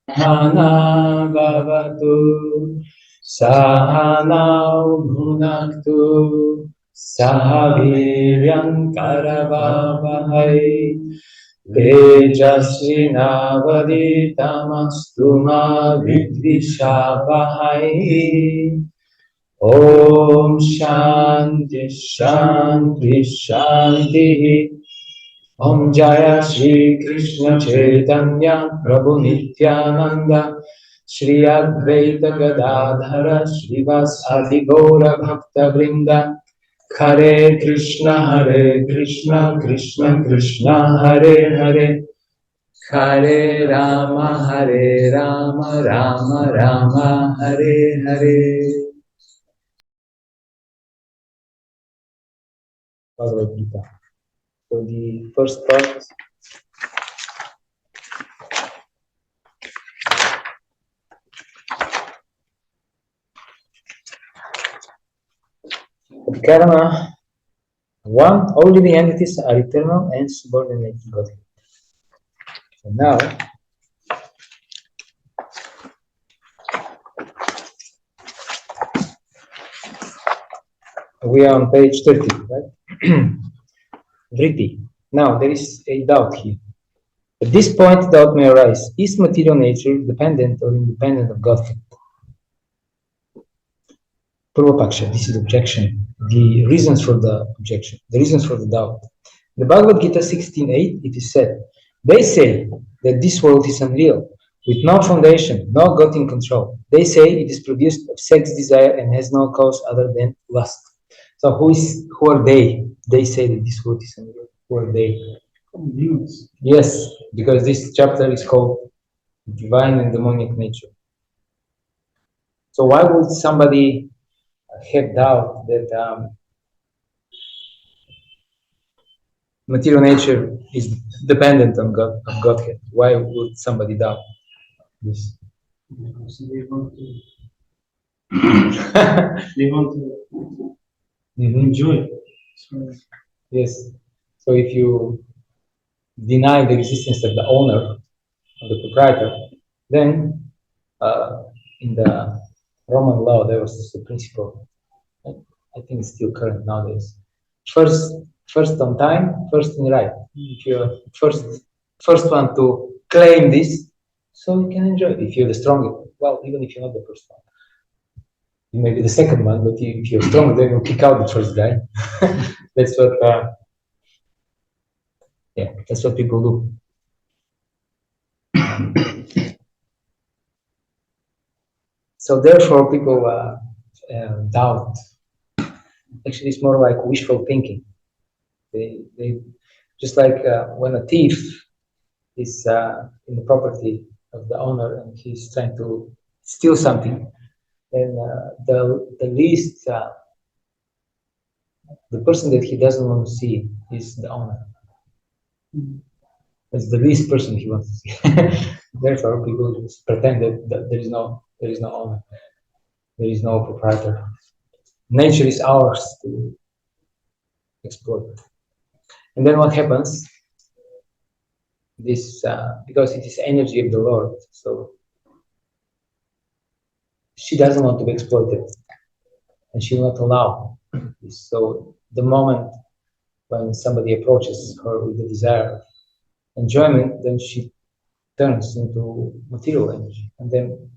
Sahana Bhavatu Sahanau Bhunaktu Sahaviryam Karavavahai Tejasvinavaditamastu ma vidvishavahai. Om Shanti Shanti Shanti. Om Jaya Shri Krishna Chaitanya Prabhu Nityananda Shri Advaita Gadadhara Srivasadi Gaura Bhakta Vrinda Hare Krishna Krishna Krishna Hare Hare Hare Rama Rama Rama Hare Hare. Bhagavad-gītā. So the first part karma. One, all living entities are eternal and subordinate to God. So now we are on page 30, right? Vrtti. Now there is a doubt here. At this point, doubt may arise: is material nature dependent or independent of Godhead? Purva-paksha, this is objection. The reasons for the objection, the reasons for the doubt. In the Bhagavad-gītā 16.8, it is said, they say that this world is unreal, with no foundation, no God in control. They say it is produced of sex desire and has no cause other than lust. So who are they? They say that this world is unreal. Who are they? Yes, because this chapter is called Divine and Demonic Nature. So why would somebody have doubt that material nature is dependent on God, of Godhead? Why would somebody doubt this? Because they want to enjoy. So, yes. So if you deny the existence of the owner, of the proprietor, then in the Roman law there was a principle. I think it's still current nowadays. First on time, first in right. If you're first one to claim this, so you can enjoy it. If you're the strongest, well, even if you're not the first one, you may be the second one, but if you're stronger, then you'll kick out the first guy. That's what, that's what people do. So therefore, people doubt. Actually, it's more like wishful thinking. They just like when a thief is in the property of the owner and he's trying to steal something, then the least the person that he doesn't want to see is the owner. That's the least person he wants to see. Therefore, people just pretend that there is no owner, there is no proprietor. Nature is ours to exploit. And then what happens? This because it is energy of the Lord, so she doesn't want to be exploited, and she will not allow this. So the moment when somebody approaches her with the desire of enjoyment, then she turns into material energy, and then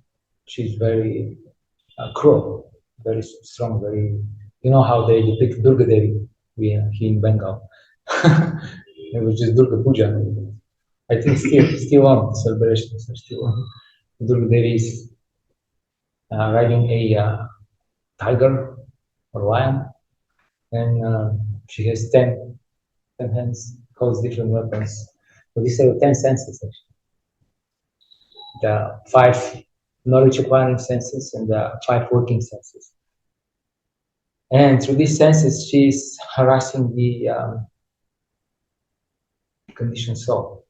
she's very cruel, very strong, very. You know how they depict Durga Devi here in Bengal. It was just Durga Puja. I think still on, the celebrations are still on. Durga Devi is riding a tiger or lion, and she has 10 hands, holds different weapons. So these are 10 senses actually. The 5 knowledge acquiring senses and the 5 working senses. And through these senses, she's harassing the conditioned soul.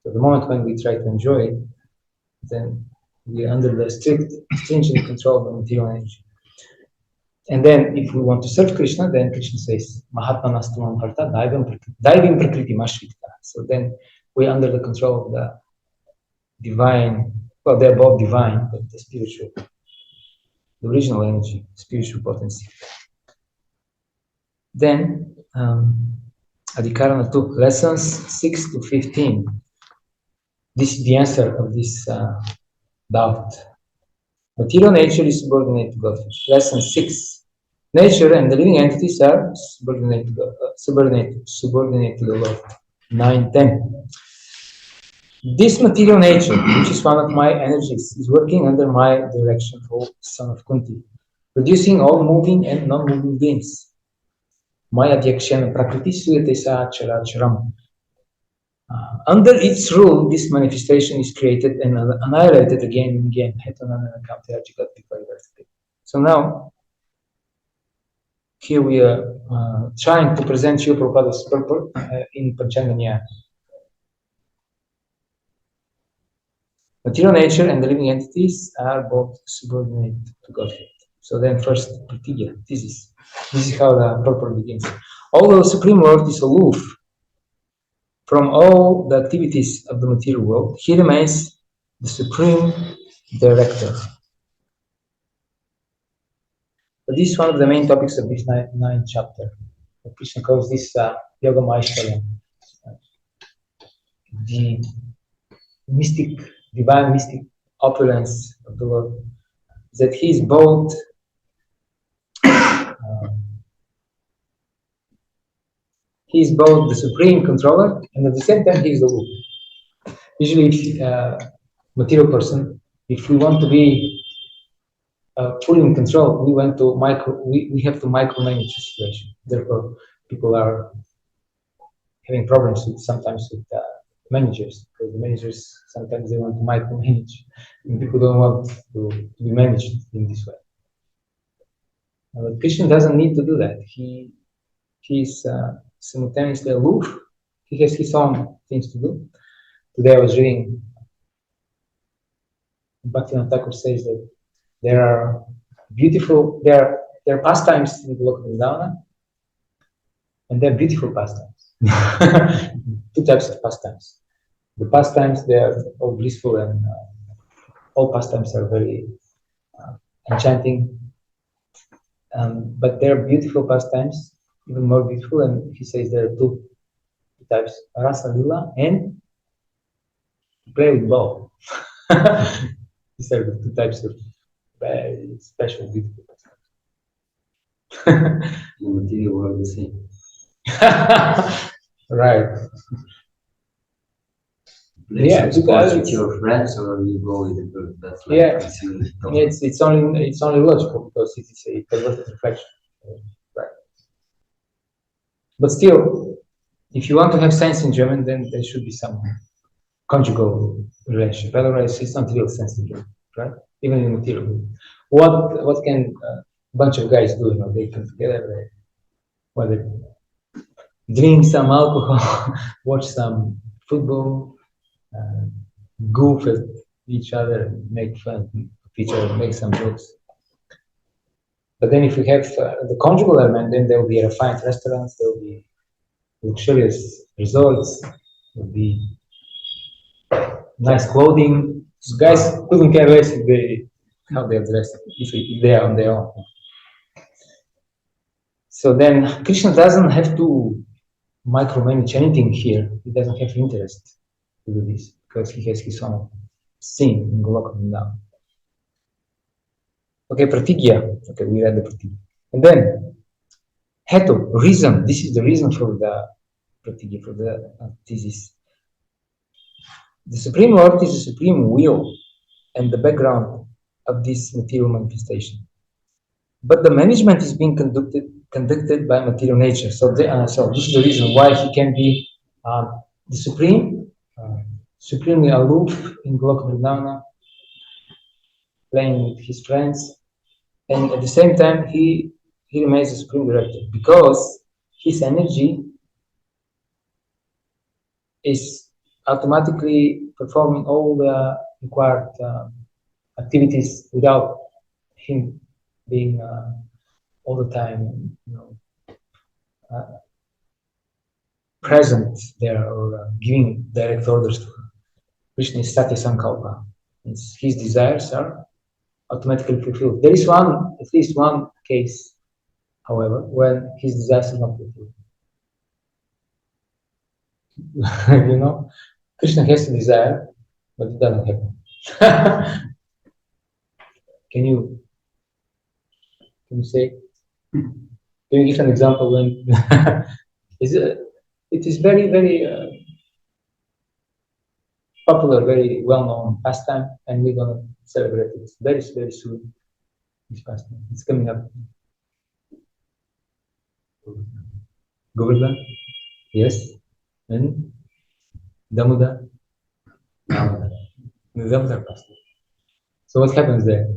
So the moment when we try to enjoy it, then we are under the stringent control of the material energy. And then if we want to serve Krishna, then Krishna says, Mahatma Nastumam Bharta, Daivim Prakriti Mashritta. So then we're under the control of the divine, well, they're both divine, but the spiritual, the original energy, spiritual potency. Then, Adhikarana 2, lessons 6 to 15. This is the answer of this doubt. Material nature is subordinate to God. Lesson 6. Nature and the living entities are subordinate to God, subordinate to the Lord. 9, 10. This material nature, which is one of my energies, is working under my direction, O son of Kunti, producing all moving and non-moving beings. Maya Dhyakshana Prakriti Suyate Sa Characharam. Under its rule, this manifestation is created and annihilated again and again. So now, here we are trying to present Srila Prabhupada's purport in Panchandanya. Material nature and the living entities are both subordinate to Godhead. So then first, pratigya, this is how the purport begins. Although the Supreme Lord is aloof from all the activities of the material world, he remains the Supreme Director. But this is one of the main topics of this ninth chapter. Krishna calls this Yoga Maishvarya, the mystic, divine mystic opulence of the Lord, that he is both the supreme controller and at the same time he is the Lord. Usually, if material person, if we want to be fully in control, we have to micromanage the situation. Therefore, people are having problems sometimes with managers, because the managers sometimes they want to micromanage, and people don't want to be managed in this way. But Krishna doesn't need to do that. He is simultaneously aloof. He has his own things to do. Today I was reading, Bhakti-yoga Thakur says that there are pastimes in the Loka Vrindavana, and they're beautiful pastimes. Two types of pastimes. The pastimes, they are all blissful, and all pastimes are very enchanting. But they're beautiful pastimes, even more beautiful, and he says there are two types, Rasa Lila and play with ball. These are the two types of very special, beautiful pastimes. The material world the same. Right. Yeah, because with your friends, or you go with the group. That's like it's only logical, because it is a perverted reflection. Right. But still, if you want to have sense enjoyment, then there should be some conjugal relationship. Otherwise, it's not real sense enjoyment, right? Even in material. What can a bunch of guys do? They come together, they drink some alcohol, watch some football, goof at each other, make fun of each other, make some jokes. But then if we have the conjugal element, then there will be refined restaurants, there will be luxurious resorts, there will be nice clothing. So guys couldn't care less how they are dressed, if they are on their own. So then Krishna doesn't have to micromanage anything here. He doesn't have interest to do this, because he has his own scene in Goloka Vrindavana. Okay, pratigya. Okay, we read the pratigya. And then hetu, reason. This is the reason for the pratigya, for the thesis. The Supreme Lord is the supreme will and the background of this material manifestation. But the management is being conducted by material nature. So this is the reason why he can be the supremely aloof in Goloka Vrindavana, playing with his friends, and at the same time he remains the supreme director, because his energy is automatically performing all the required activities without him being all the time, present there or giving direct orders to her. Krishna is Satya-sankalpa. His desires are automatically fulfilled. There is at least one case, however, when his desires are not fulfilled. Krishna has a desire, but it doesn't happen. Can you say? Can you give an example when it is very, very popular, very well-known pastime, and we're gonna celebrate it very, very soon. This pastime, it's coming up. Govardhan, yes, and Damodar, the Damodar pastime. So what happens there?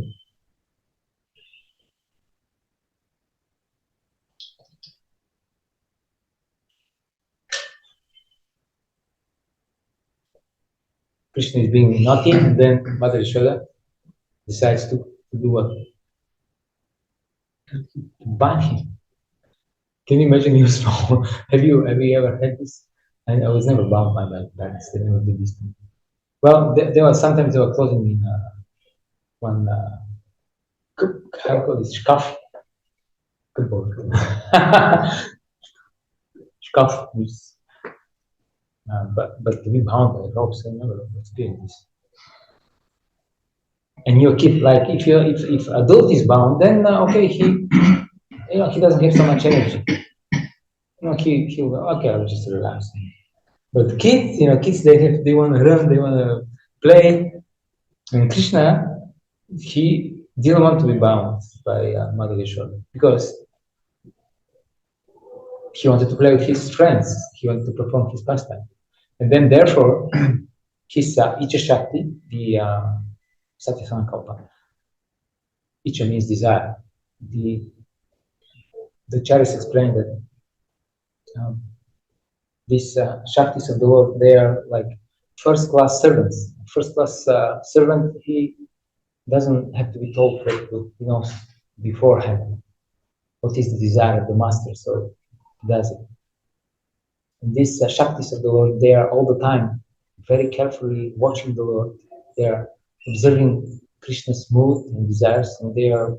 Krishna is being naughty, and then Mother Yashoda decides to do what? To ban him. Can you imagine you small? Have you ever had this? I was never bound by my parents. They never did this to me. Well, sometimes they were closing me in one how do you call this? Shkaf. Good word. Shkaf. But to be bound by ropes, I never experienced this. And your kid, like if adult is bound, then okay, he doesn't have so much energy. He'll go, okay, I'll just relax. But kids, they want to run, they want to play. And Krishna, he didn't want to be bound by Mother Yashoda because he wanted to play with his friends. He wanted to perform his pastime. And then therefore, his Icha Shakti, the Satya-sankalpa. Icha means desire. The Acharyas explained that these Shaktis of the Lord, they are like first-class servants. First-class servant, he doesn't have to be told that he knows beforehand what is the desire of the master, so he does it. And these Shaktis of the Lord, they are all the time very carefully watching the Lord. They are observing Krishna's mood and desires, and they are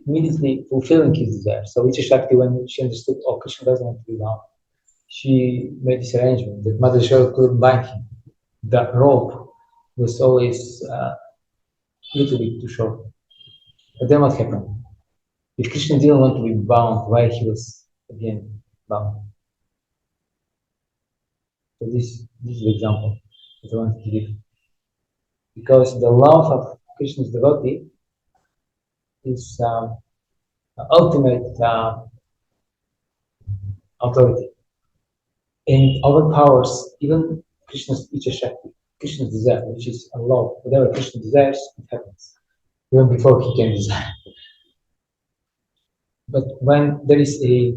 immediately fulfilling his desires. So Icha Shakti, when she understood, oh, Krishna doesn't want to be bound, she made this arrangement that Mother Yashoda couldn't bind him. The rope was always a little bit too short. But then what happened? If Krishna didn't want to be bound, why he was again bound? So this is the example that I wanted to give. Because the love of Krishna's devotee is ultimate authority and overpowers even Krishna's Icha Shakti, Krishna's desire, which is a law. Whatever Krishna desires, it happens, even before he can desire. But when there is a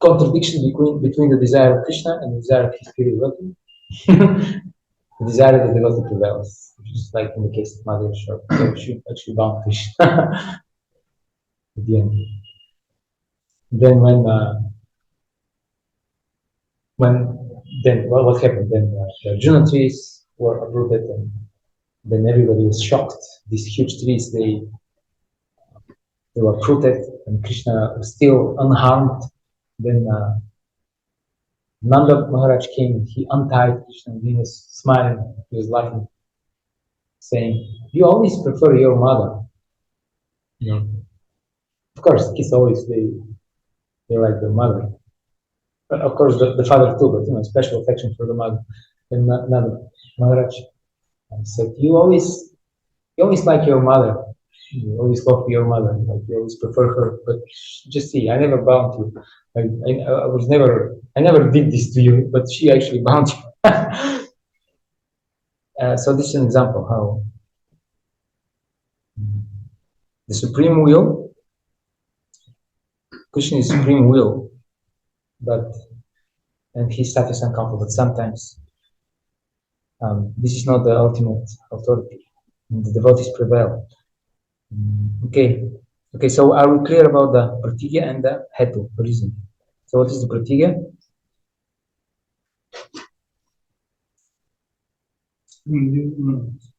contradiction between the desire of Krishna and the desire of his pure devotee, the desire of the devotee prevails, just like in the case of Mother Yashoda. So she actually bound Krishna at the end. Then what happened? Then the Arjuna trees were uprooted, and then everybody was shocked. These huge trees, they were uprooted, and Krishna was still unharmed. Then Nanda Maharaj came, and he untied Krishna, and he was smiling, he was laughing, saying, "You always prefer your mother." Of course, kids always they like their mother. But of course, the father too, but special affection for the mother. And Nanda Maharaj said, "You always like your mother. You always love your mother. Like you always prefer her. But just see, I never bound you. I never did this to you, but she actually bound you." So this is an example how the supreme will, Krishna is supreme will, and he's Satya-sankalpa, but sometimes this is not the ultimate authority. And the devotees prevail. Okay. So are we clear about the vrtti and the hetu reason? So what is the pratigya?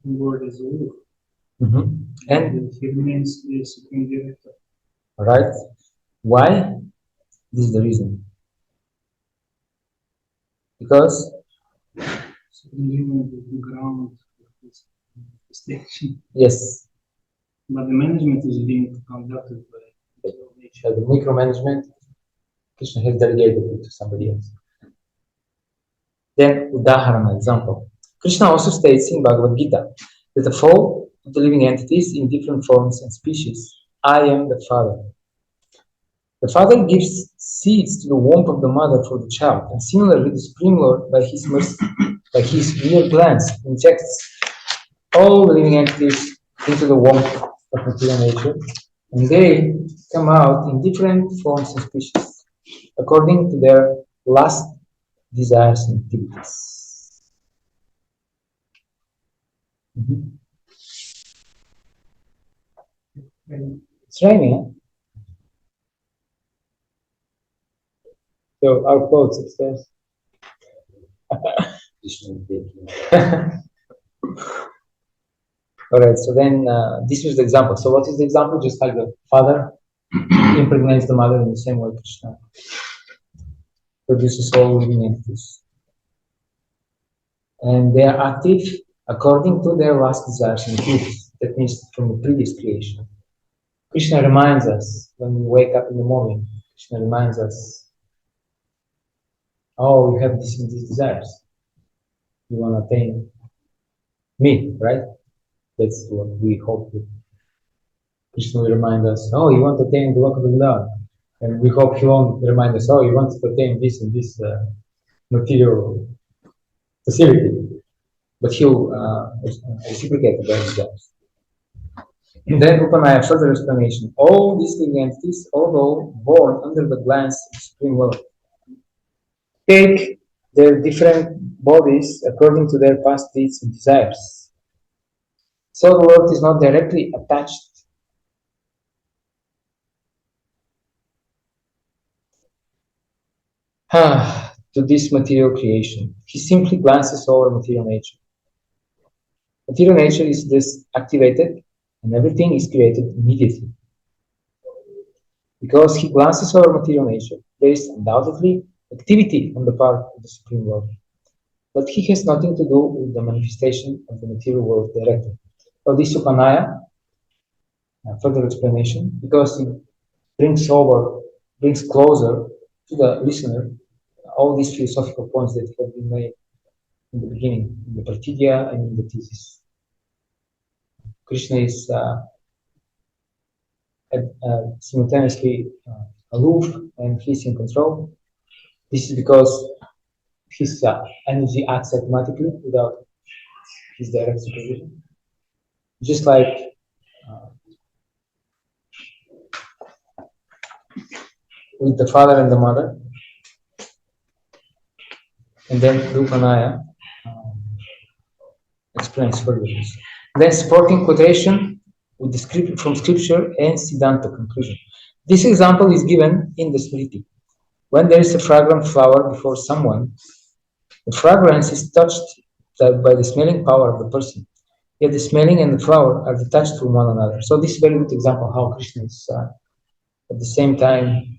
Word is aloof. And he remains the supreme director. Right? Why? This is the reason. Because Supreme is the ground of this station. yes, But the management is being conducted by nature. the micromanagement, Krishna has delegated it to somebody else. Then Udaharana example. Krishna also states in Bhagavad-gītā that the fall of the living entities in different forms and species, I am the Father. The Father gives seeds to the womb of the mother for the child, and similarly the Supreme Lord, by his mercy, by his mere glance, injects all the living entities into the womb of material nature, and they come out in different forms and species, according to their lust, desires, and activities. It's raining, huh? So our clothes upstairs. All right, so then this was the example. So what is the example? Just like the father impregnates the mother, in the same way Krishna produces all living entities. And they are active according to their last desires and activities. That means from the previous creation. Krishna reminds us when we wake up in the morning. Krishna reminds us, oh, you have these desires. You want to attain me, right? That's what we hope. Krishna will remind us, oh, you want to attain the local Vrindavan. And we hope he won't remind us, oh, you want to attain this and this material facility. But he'll reciprocate the desires. And then Upanaya, further explanation. All these living entities, although born under the glance of the Supreme Lord, take their different bodies according to their past deeds and desires. So the Lord is not directly attached to this material creation. He simply glances over material nature. Material nature is thus activated and everything is created immediately. Because he glances over material nature, there is undoubtedly activity on the part of the Supreme Lord. But he has nothing to do with the manifestation of the material world directly. So this Upanaya, further explanation, because it brings closer to the listener all these philosophical points that have been made in the beginning, in the pratigya and in the thesis. Krishna is simultaneously aloof and he's in control. This is because his energy acts automatically without his direct supervision. Just like with the father and the mother. And then Upanaya explains further this. Then supporting quotation with the from scripture and Siddhanta conclusion. This example is given in the Smriti. When there is a fragrant flower before someone, the fragrance is touched by the smelling power of the person. Yet the smelling and the flower are detached from one another. So this is a very good example how Krishna is at the same time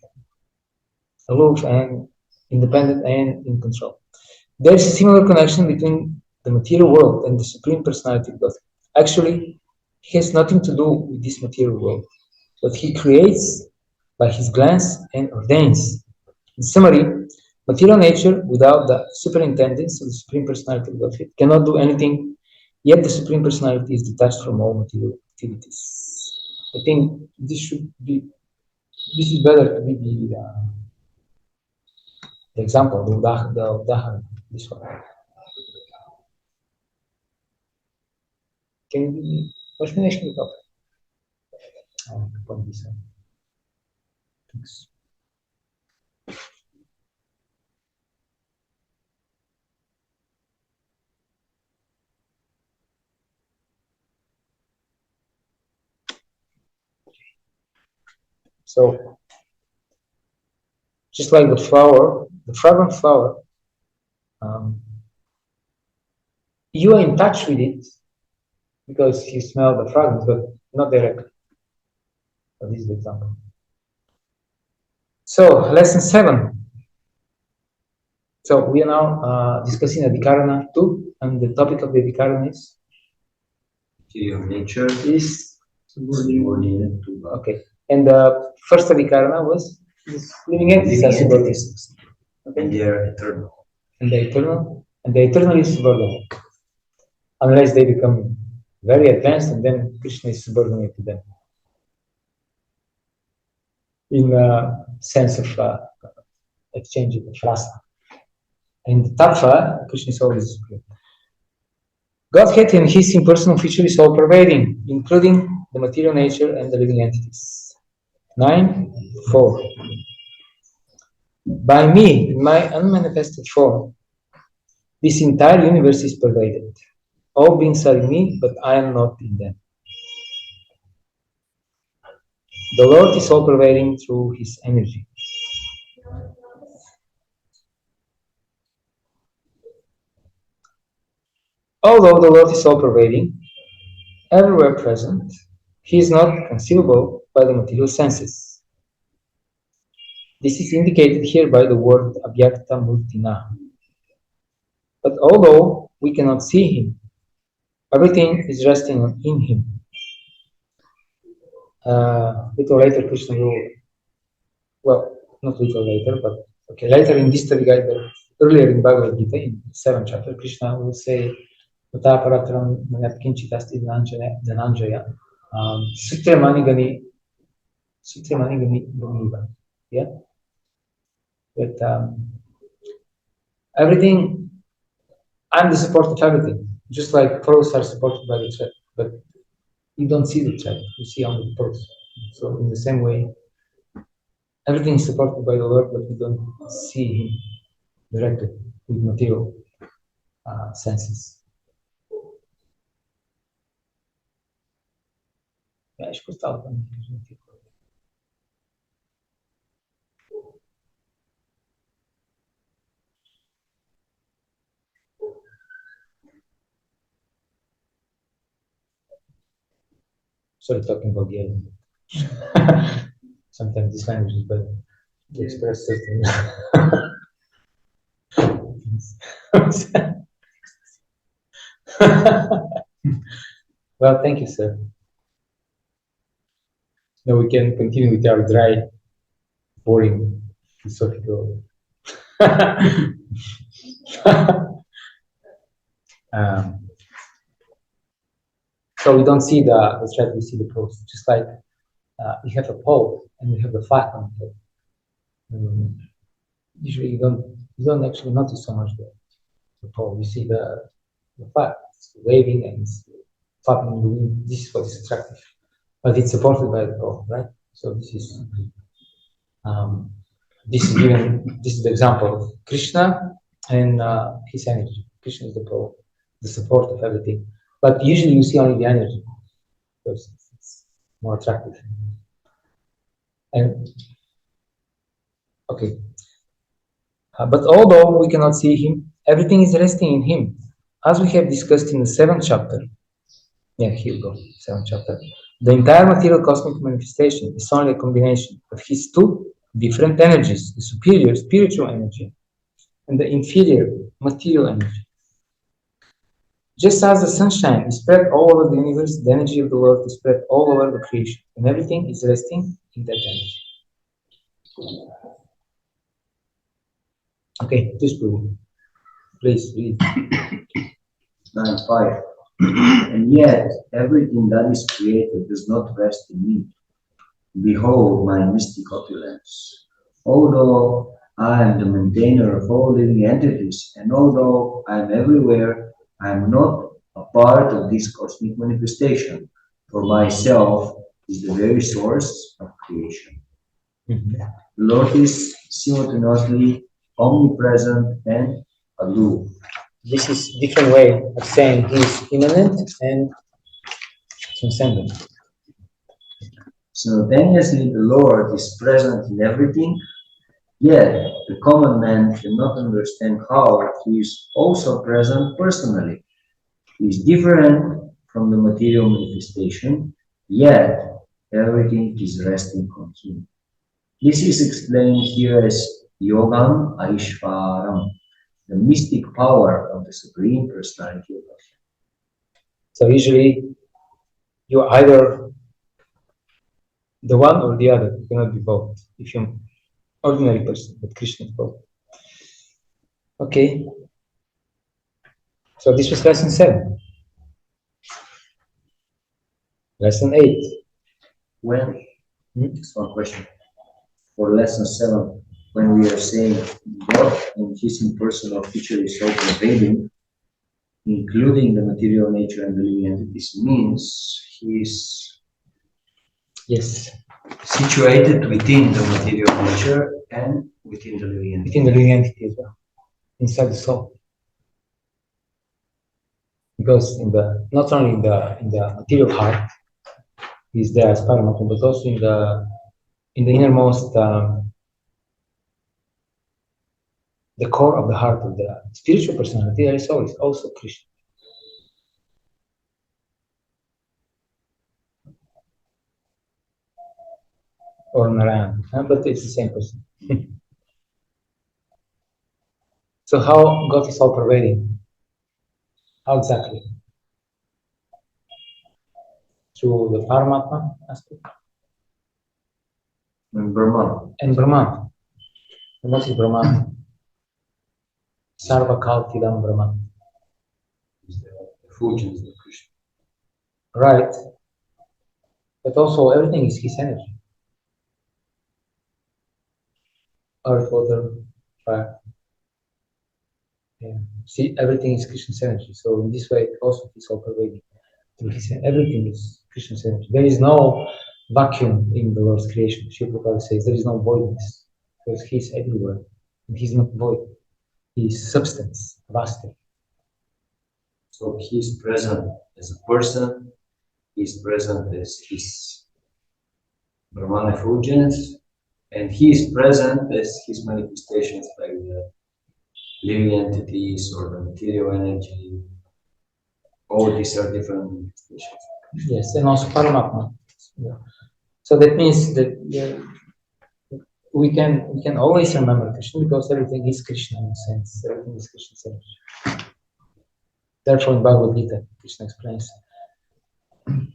aloof and independent and in control. There is a similar connection between the material world and the Supreme Personality of God. Actually, he has nothing to do with this material world, but he creates by his glance and ordains. In summary, material nature without the superintendence of the Supreme Personality of Godhead cannot do anything, yet the Supreme Personality is detached from all material activities. I think this is better to be the example, the Udaharana, this one. Can you what's the next topic? Thanks. So Just like the flower, the fragrant flower, you are in touch with it because you smell the fragrance, but not directly. So this is the example. So, lesson 7. So, we are now discussing Adhikarana 2, and the topic of the Adhikarana is? Your nature Is subordinated to God. okay. And the first Adhikarana was living entities are subordinate. Okay. And they are eternal. And the eternal is subordinate. Unless they become very advanced, and then Krishna is subordinate to them. In sense of exchanging the rasa. In the tattva, Krishna is always supreme. Godhead and his impersonal feature is all pervading, including the material nature and the living entities. 9.4. By me, in my unmanifested form, this entire universe is pervaded. All beings are in me, but I am not in them. The Lord is all pervading through his energy. Although the Lord is all pervading, everywhere present, he is not conceivable by the material senses. This is indicated here by the word abhyakta murtina. But although we cannot see him, everything is resting in him. Little later, Krishna will, well, not little later, but okay, later in this Bhagavad-gītā, earlier in Bhagavad-gītā, in the 7th chapter, Krishna will say, Vataparatam manat kinchitasti dhananjaya sutramani gani ganiva. Yeah? But everything, I'm the support of everything. Just like pearls are supported by the thread, but you don't see the thread, you see only the pearls. So in the same way, everything is supported by the Lord, but we don't see him directly with material senses. Acho que gostava também. Sorry, talking about the other. Sometimes this language is better to express certain. Well, thank you, sir. Now we can continue with our dry, boring, philosophical. So we don't see the thread, we see the post. Just like you have a pole and you have the fat on it. Usually you don't actually notice so much the pole. You see the fat waving and flapping in the wind. This is what is attractive. But it's supported by the pole, right? So this is the example of Krishna and his energy. Krishna is the pole, the support of everything. But usually you see only the energy because it's more attractive. And okay, but although we cannot see him, everything is resting in him, as we have discussed in the 7th chapter. Yeah, here we go, 7th chapter. The entire material cosmic manifestation is only a combination of his two different energies: the superior spiritual energy and the inferior material energy. Just as the sunshine is spread all over the universe, the energy of the Lord is spread all over the creation, and everything is resting in that energy. Okay, this Prabhu. Please read. 9.5. And yet, everything that is created does not rest in me. Behold my mystic opulence. Although I am the maintainer of all living entities, and although I am everywhere, I am not a part of this cosmic manifestation, for myself is the very source of creation. Mm-hmm. The Lord is simultaneously omnipresent and aloof. This is a different way of saying he is immanent and transcendent. Simultaneously, the Lord is present in everything, Yet the common man cannot understand how he is also present personally. He is different from the material manifestation, yet everything is resting on him. This is explained here as Yogam Aishvaram, the mystic power of the Supreme Personality of God. So usually you're either the one or the other. You cannot be both. If you're an ordinary person, but Krishna is both. Okay. So this was lesson 7. Lesson 8. When, just one question, for lesson 7, when we are saying God in his impersonal feature is so pervading, including the material nature and the living entities, means he is situated within the material nature and within the living entity. Within the living entity as well, inside the soul. Because not only in the material heart is there as Paramatma, but also in the innermost, the core of the heart of the spiritual personality, there is always also Krishna. Or Narayan, but it's the same person. So how God is all pervading? How exactly? Through the Paramatma aspect? And Brahman. And Brahman. And what is Brahman? Sarva-kalpidam Brahman. Is the effulgence of Krishna. Right. But also everything is his energy. Earth, water, fire. Yeah. See, everything is Krishna's energy. So in this way, also he's all pervading. Everything is Krishna's energy. There is no vacuum in the Lord's creation. Srila Prabhupada says there is no voidness because he's everywhere. And he's not void. He is substance, vasta. So he is present as a person, he is present as his Brahman effulgence, and he is present as his manifestations like the living entities or the material energy. All these are different manifestations. Yes, and also Paramatma. Yeah. So that means that we can always remember Krishna because everything is Krishna in a sense. Everything is Krishna's energy. Therefore, in Bhagavad-gītā, Krishna explains.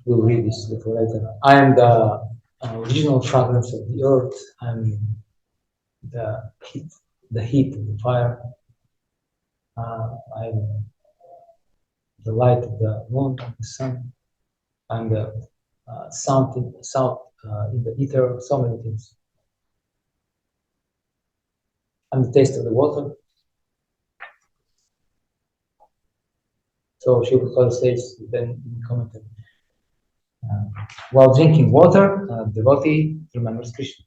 We'll read this little later. I am the original fragrance of the earth. I'm the heat of the fire. I'm the light of the moon and the sun. I'm the sound in the ether. So many things. I'm the taste of the water. So Srila Prabhupada says then in commentary, while drinking water, devotee remembers Krishna.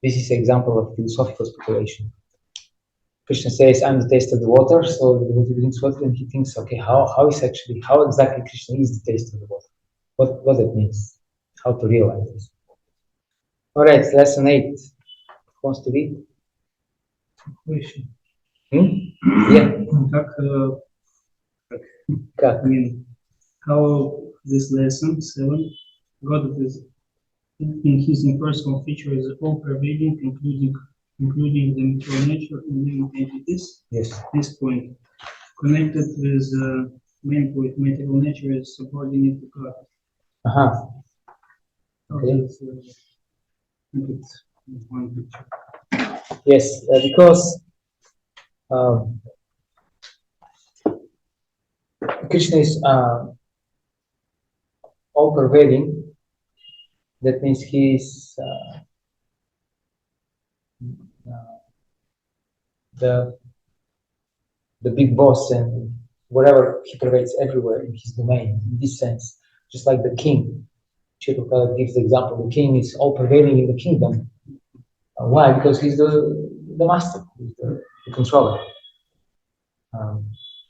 This is an example of philosophical speculation. Krishna says, I'm the taste of the water, so the devotee drinks water and he thinks, okay, how exactly Krishna is the taste of the water? What that means? How to realize this? Alright, lesson 8. Who wants to read? Yeah. I mean, how this lesson 7, God is in his impersonal feature is all-pervading, including the material nature and living entities. Yes. This point connected with main point, material nature is subordinate to God. Okay. It's one picture. Yes, because Krishna is all-pervading. That means he is the big boss, and whatever he pervades everywhere in his domain. In this sense, just like the king. Srila Prabhupada gives the example: the king is all-pervading in the kingdom. Why? Because he's the master, he's the controller.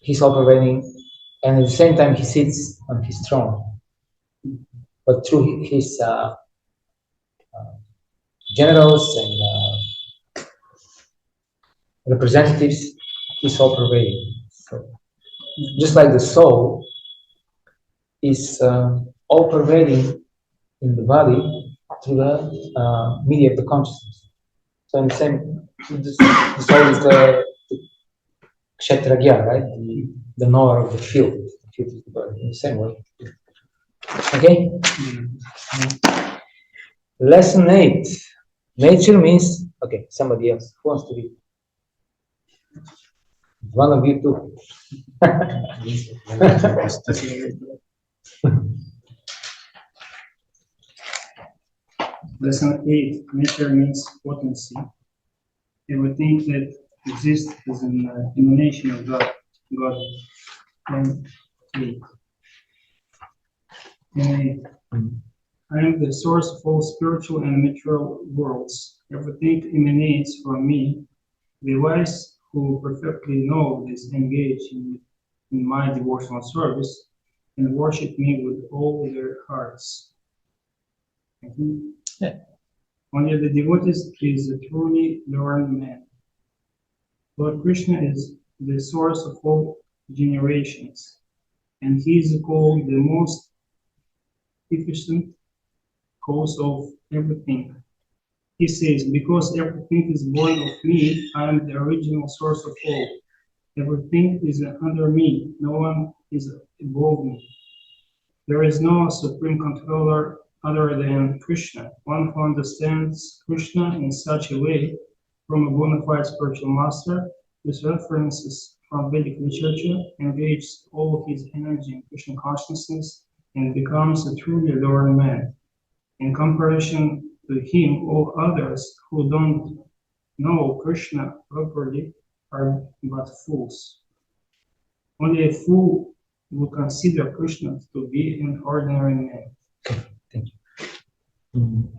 He's all-pervading, and at the same time he sits on his throne. But through his generals and representatives, is all pervading. So, just like the soul is all pervading in the body through the media of the consciousness. So in the same, the soul is the kshetragya, right? The knower of the field. The field is the body. In the same way. Okay? Lesson 8. Nature means, okay, somebody else. Who wants to read? One of you too. Lesson 8. Nature means potency. Everything that exists is an emanation of God. God. And 8. I am the source of all spiritual and material worlds. Everything emanates from me. The wise who perfectly know this engage in my devotional service and worship me with all their hearts. Yeah. Only the devotees is a truly learned man. Lord Krishna is the source of all generations, and he is called the most efficient cause of everything. He says, because everything is born of me, I am the original source of all. Everything is under me, no one is above me. There is no supreme controller other than Krishna. One who understands Krishna in such a way, from a bona fide spiritual master, with references from Vedic literature, engages all his energy in Krishna consciousness and becomes a truly learned man. In comparison to him, all others who don't know Krishna properly are but fools. Only a fool would consider Krishna to be an ordinary man. Okay, thank you.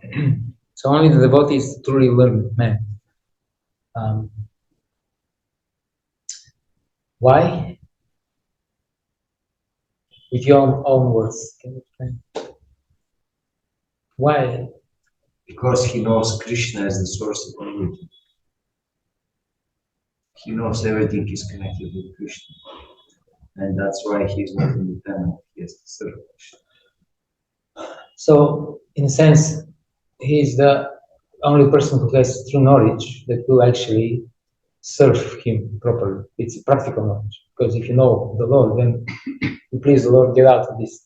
So only the devotee is truly learned man. Why? With your own words, can you explain? Why? Because he knows Krishna as the source of everything. He knows everything is connected with Krishna. And that's why he is not independent. He has to serve Krishna. So, in a sense, he is the only person who has true knowledge that will actually serve him properly. It's practical knowledge. Because if you know the Lord, then you please the Lord, get out of this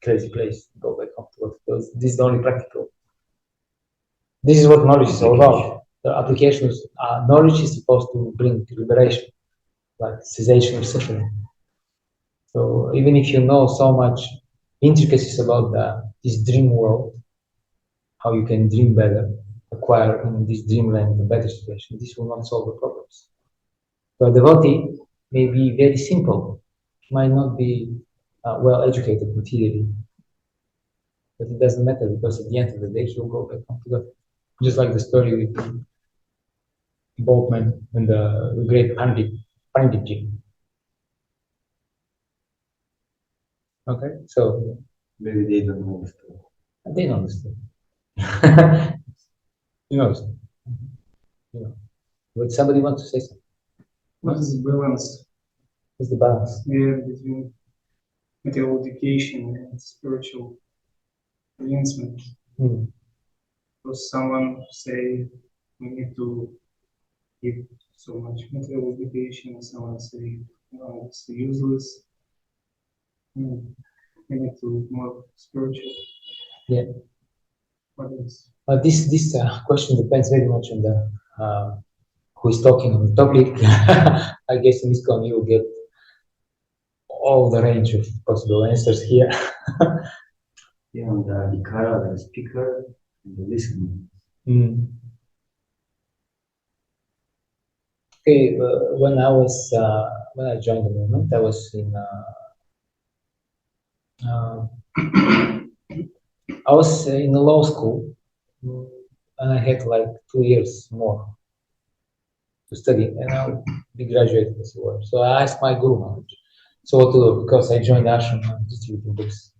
crazy place, go back home to God. Because this is the only practical. This is what knowledge is all about. The applications, knowledge is supposed to bring liberation, like cessation of suffering. So even if you know so much intricacies about this dream world, how you can dream better, acquire in this dreamland a better situation, this will not solve the problems. So a devotee may be very simple, might not be well educated materially, but it doesn't matter because at the end of the day he will go back home to God. Just like the story with the bald man and the great Panditji. Okay, so Maybe they don't understand. they don't understand. You know, but somebody wants to say something. What is the balance? What's the balance? Between material education and spiritual advancement? Because someone say we need to give so much material education, and someone say no, it's useless. We need to more spiritual. Yeah. What is? This question depends very much on the who is talking on the topic. I guess in this one you will get all the range of possible answers here. Yeah, on the Adhikara, the speaker, and the listener. Okay, when I joined the movement, I was in a law school, and I had like 2 years more to study, and I'll be graduating as well. So I asked my guru Maharaj, so what to do, because I joined the ashram, I'm distributing books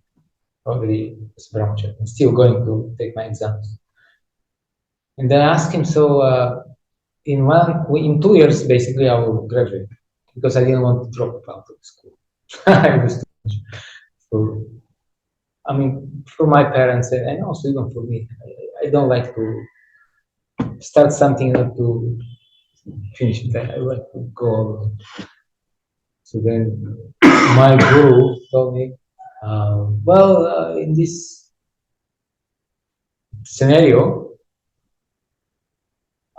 already as brahmachari, and still going to take my exams. And then I asked him, so in 2 years, basically, I will graduate because I didn't want to drop out of school. It was too much for my parents and also even for me. I don't like to start something and to finish it. I like to go. So then my guru told me, in this scenario,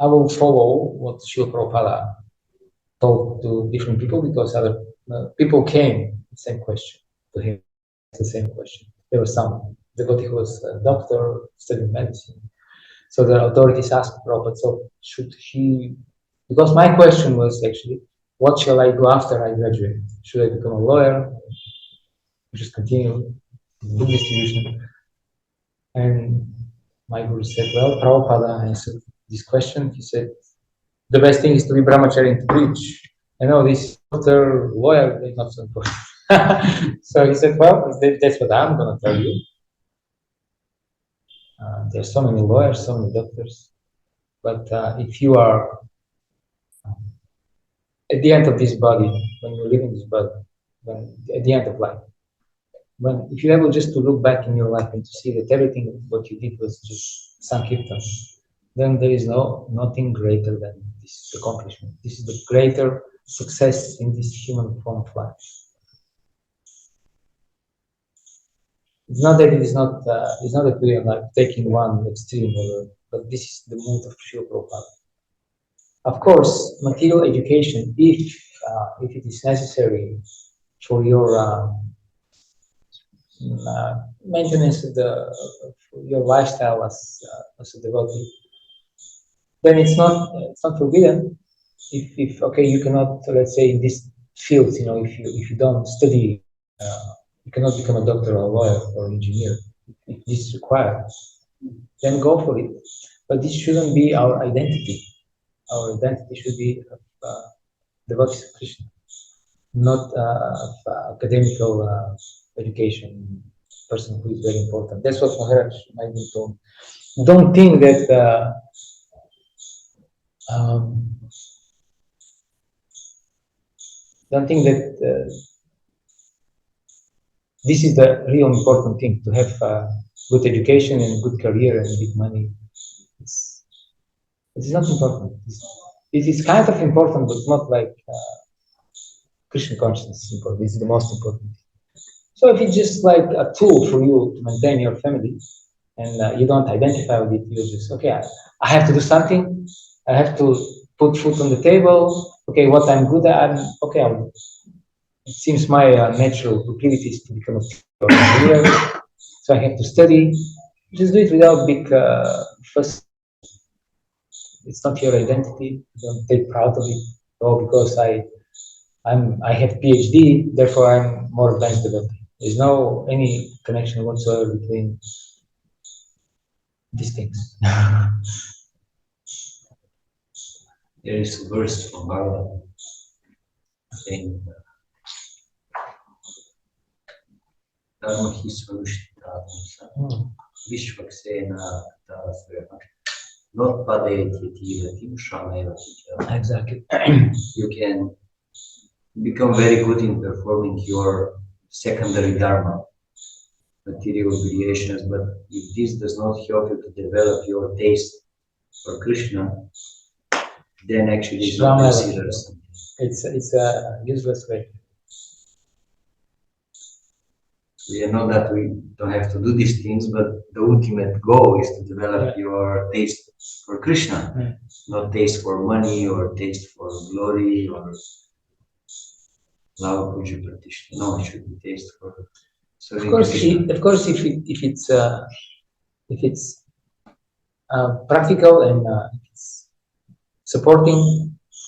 I will follow what Srila Prabhupada told to different people because other people came the same question to him, the same question. There was some devotee who was a doctor studying medicine. So the authorities asked Prabhupada, so should he, because my question was actually, what shall I do after I graduate? Should I become a lawyer? Or just continue book distribution? And my guru said, well, Prabhupada answered this question. He said, the best thing is to be brahmachari and to preach. I know this doctor, lawyer, is not so important. So he said, well, that's what I'm going to tell you. There's so many lawyers, so many doctors. But if you are at the end of this body, when you live in this body, at the end of life, if you're able just to look back in your life and to see that everything what you did was just sankirtan, then there is nothing greater than this accomplishment. This is the greater success in this human form of life. It's not that it's not that we are like taking one extreme, but this is the mood of Srila Prabhupada. Of course, material education, if it is necessary for your maintenance of your lifestyle as a devotee, then it's not forbidden. If okay, you cannot, let's say in this field, if you don't study, you cannot become a doctor or a lawyer or engineer. If this is required, then go for it. But this shouldn't be our identity. Our identity should be of devotees of Krishna, not of academical education person who is very important. That's what Maharaj might be told. Don't think that this is the real important thing, to have good education and good career and big money. It's not important. It is kind of important, but not like Krishna consciousness is important. This is the most important. So if it's just like a tool for you to maintain your family, and you don't identify with it, you're just, okay, I have to do something, I have to put food on the table, okay, what I'm good at, it seems my natural proclivity is to become a engineer, so I have to study. Just do it without big fuss. It's not your identity. Don't take proud of it. Oh, because I have PhD, therefore I'm more advanced devotee. There's no any connection whatsoever between these things. There is a verse from Bhagavad saying, Dharma hi svanushita vishvaksena tasvaya not padeti shameva. Exactly. You can become very good in performing your secondary dharma, material obligations, but if this does not help you to develop your taste for Krishna, then actually it's not considered something. It's a useless way. We know that we don't have to do these things, but the ultimate goal is to develop your taste for Krishna, not taste for money or taste for glory or love puja pratishtha. No, it should be taste for. Of course, if it's practical and it's supporting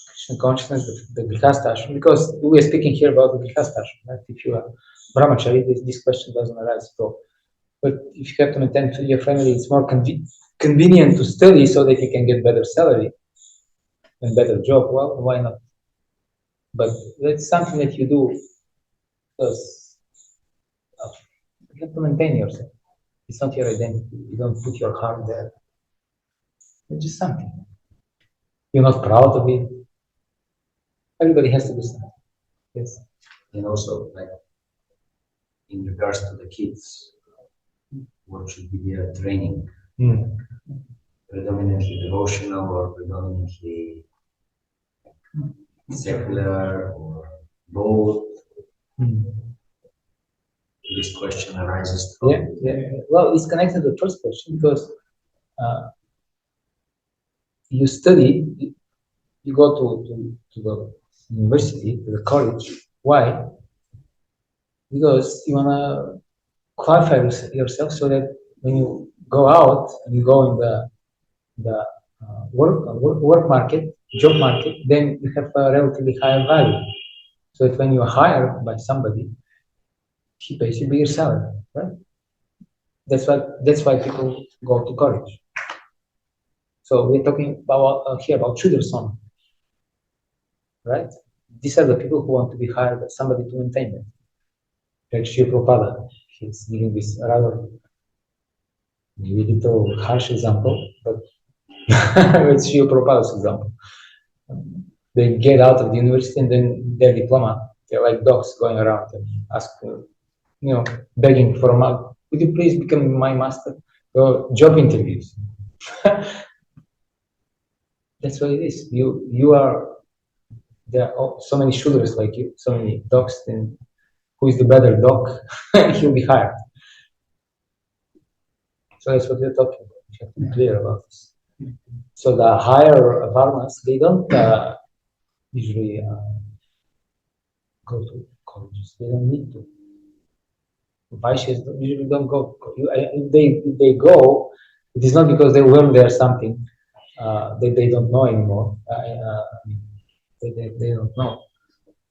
Krishna consciousness, the grihastha ashram, because we are speaking here about the grihastha ashram, right? If you are brahmachari, this question doesn't arise at all. But if you have to maintain your family, it's more convenient to study so that you can get better salary and better job. Well, why not? But that's something that you do because you have to maintain yourself. It's not your identity. You don't put your heart there. It's just something. You're not proud of it. Everybody has to do something. Yes. And also, like, in regards to the kids, what should be their training? Predominantly devotional or predominantly secular or both? This question arises from. Yeah. Well, it's connected to the first question because you study, you go to the university, to the college. Why? Because you wanna qualify yourself so that when you go out and you go in the work market, job market, then you have a relatively higher value. So that when you are hired by somebody, he pays you bigger salary, right? That's why people go to college. So we're talking about here about Shudras only, right? These are the people who want to be hired by somebody to maintain them. Like Srila Prabhupada, he's giving this rather maybe a little harsh example, but it's Srila Prabhupada's example. They get out of the university and then their diploma, they're like dogs going around and ask, begging for a mug. Would you please become my master? Job interviews. That's what it is. You are. There are so many Shudras like you, so many dogs. Then who is the better dog? He'll be hired. So that's what we're talking about. You have to be clear about this. So the higher varnas, they don't usually go to colleges. They don't need to. Vaishyas usually don't go. If they go, it is not because they learn there something that they don't know anymore. They don't know.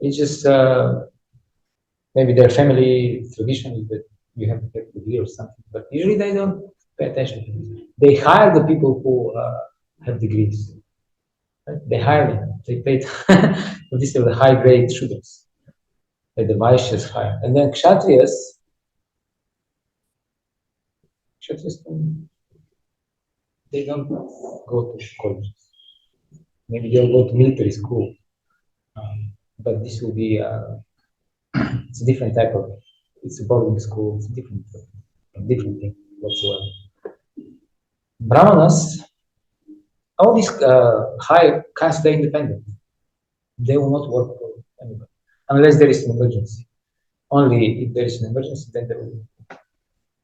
It's just maybe their family tradition is that you have to get a degree or something. But usually they don't pay attention to this. They hire the people who have degrees. Right? They hire them. They paid. These are the high grade Shudras that the Vaishyas hire. And then Kshatriyas, they don't go to colleges. Maybe they'll go to military school. But this will be it's a different type of, it's a boarding school, it's a different thing whatsoever. Brahmanas, all these high caste, they're independent. They will not work for anybody unless there is an emergency. Only if there is an emergency, then they will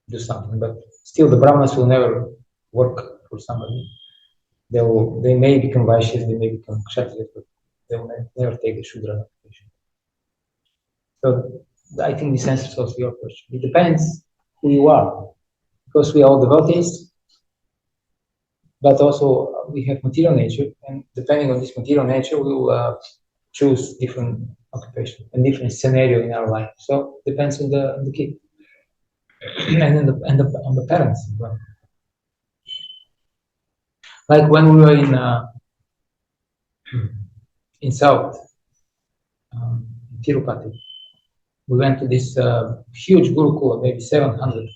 do something. But still, the Brahmanas will never work for somebody. They may become Vaishyas, they may become Kshatriyas, but they will never take a Shudra occupation. So I think this answers also your question. It depends who you are, because we are all devotees, but also we have material nature, and depending on this material nature, we will choose different occupation and different scenario in our life. So it depends on the kid and on the parents as well. Like when we were in South, Tirupati, we went to this huge Gurukula, maybe 700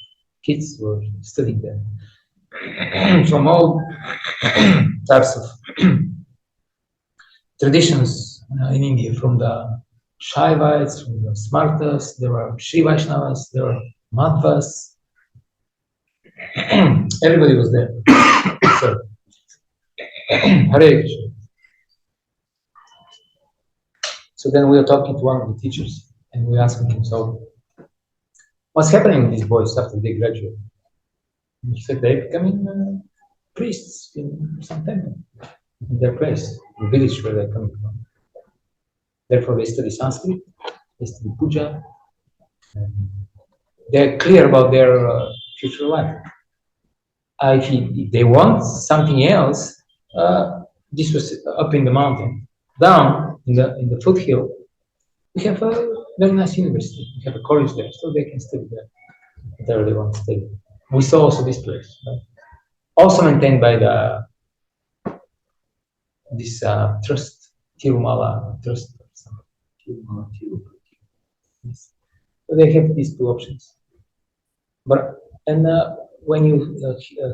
kids were studying there. From all types of traditions in India, from the Shaivites, from the Smartas, there were Sri Vaishnavas, there were Madhvas. Everybody was there. So, Hare Krishna. So then we were talking to one of the teachers, and we asking him, so what's happening with these boys after they graduate? And he said they're becoming priests in some temple, in their place, the village where they're coming from. Therefore, they study Sanskrit, they study puja, and they're clear about their future life. If they want something else, this was up in the mountain. Down in the foothill, we have a very nice university. We have a college there, so they can study there, whatever they want to study. We saw also this place, right? Also maintained by this trust, Tirumala Trust. Yes. So they have these two options. But when you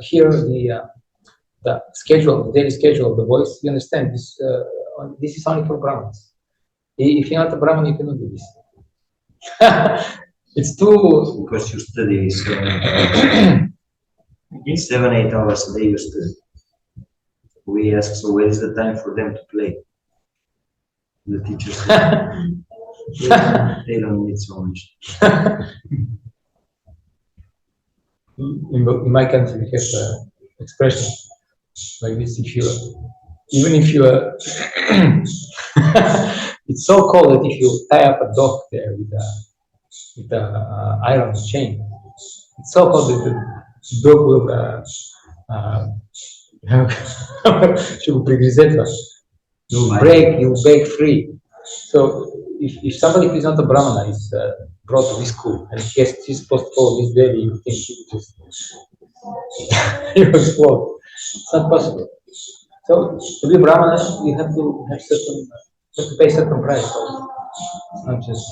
hear the the schedule, the daily schedule of the voice, you understand this. This is only for Brahmins. If you're not a Brahmin, you cannot do this. It's too. Because you study 7-8 hours a day you study. We ask, so where is the time for them to play? The teachers say, they don't need so much. In my country, we have an expression like this: even if you are, it's so cold that if you tie up a dog there with a iron chain, it's so cold that the dog will you'll break free. So if somebody who is not a Brahmana is brought to this school and he's supposed to follow this daily, you think he will just you explode. It's not possible. So to be Brahmana, you have to pay certain price. So it's not just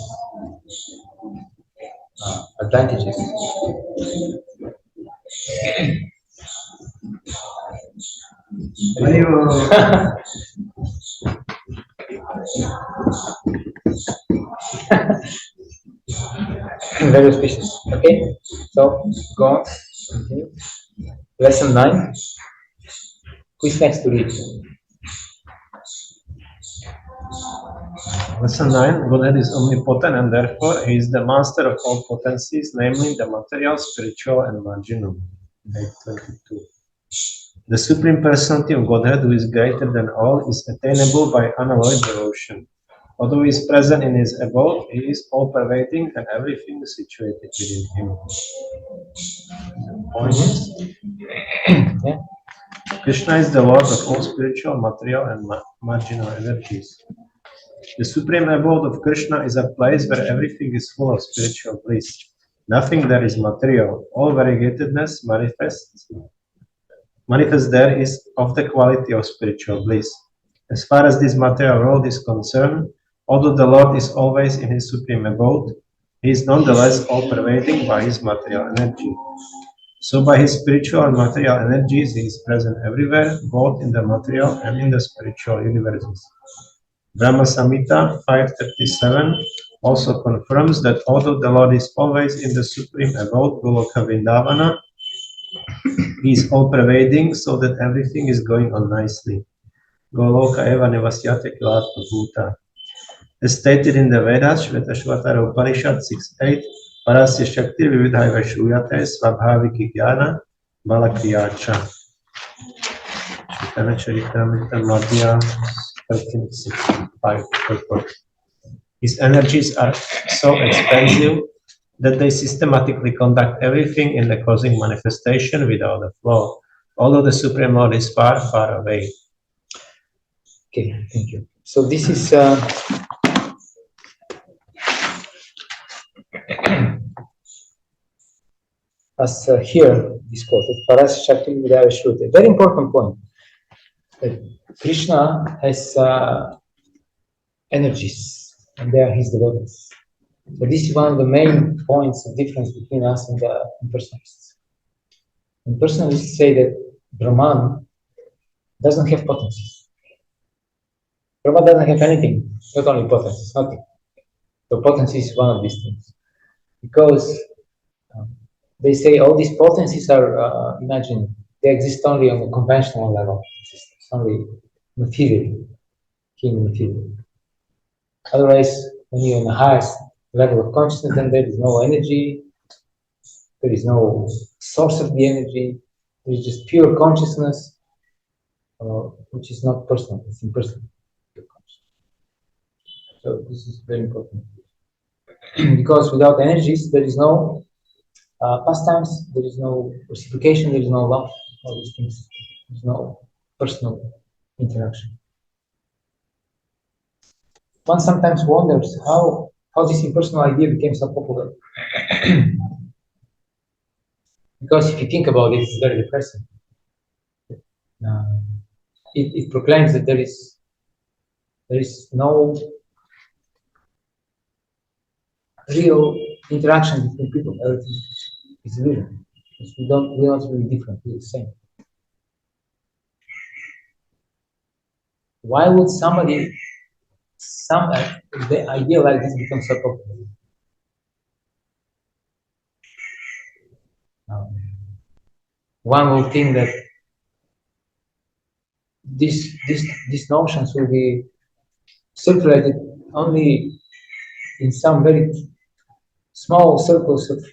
advantages. Very auspicious. Okay, so go on. Continue. Lesson 9. Who is next to read? Lesson 9. Godhead is omnipotent and therefore he is the master of all potencies, namely the material, spiritual, and marginal. Page 22. The Supreme Personality of Godhead, who is greater than all, is attainable by unalloyed devotion. Although he is present in his abode, he is all-pervading and everything is situated within him. Yeah. Krishna is the Lord of all spiritual, material, and marginal energies. The supreme abode of Krishna is a place where everything is full of spiritual bliss. Nothing there is material. All variegatedness manifest there is of the quality of spiritual bliss. As far as this material world is concerned, although the Lord is always in his supreme abode, he is nonetheless all-pervading by his material energy. So by his spiritual and material energies, he is present everywhere, both in the material and in the spiritual universes. Brahma Samhita 537 also confirms that although the Lord is always in the supreme abode, Goloka Vrindavana, he is all-pervading so that everything is going on nicely. Goloka eva nevasyate kilatma bhuta. As stated in the Vedas, Shvetashvatara Upanishad 6.8, Parasya Shakti Vividhaiva Shruyate Svabhaviki Jnana Balakriyacha. Chaitanya Charitamrita Madhya 13.6.5. His energies are so expansive that they systematically conduct everything in the causing manifestation without a flaw, although the Supreme Lord is far, far away. Okay, thank you. So this is as here is quoted, Parasya Shakti Vividhaiva Shruyate. Very important point. Krishna has energies, and they are his devotees. So this is one of the main points of difference between us and the impersonalists. Impersonalists say that Brahman doesn't have potencies. Brahman doesn't have anything, not only potencies, nothing. So potency is one of these things. Because they say all these potencies are imaginary. They exist only on a conventional level. It's only material, human material. Otherwise, when you're in the highest level of consciousness, then there is no energy, there is no source of the energy, there is just pure consciousness, which is not personal, it's impersonal. So this is very important. Because without energies, there is no pastimes, there is no reciprocation, there is no love, all these things. There is no personal interaction. One sometimes wonders how this impersonal idea became so popular. Because if you think about it, it's very depressing. It proclaims that there is no real interaction between people. Everything is real. We're not really different. We're the same. Why would the idea like this become so popular? One will think that these notions will be circulated only in some very small circles of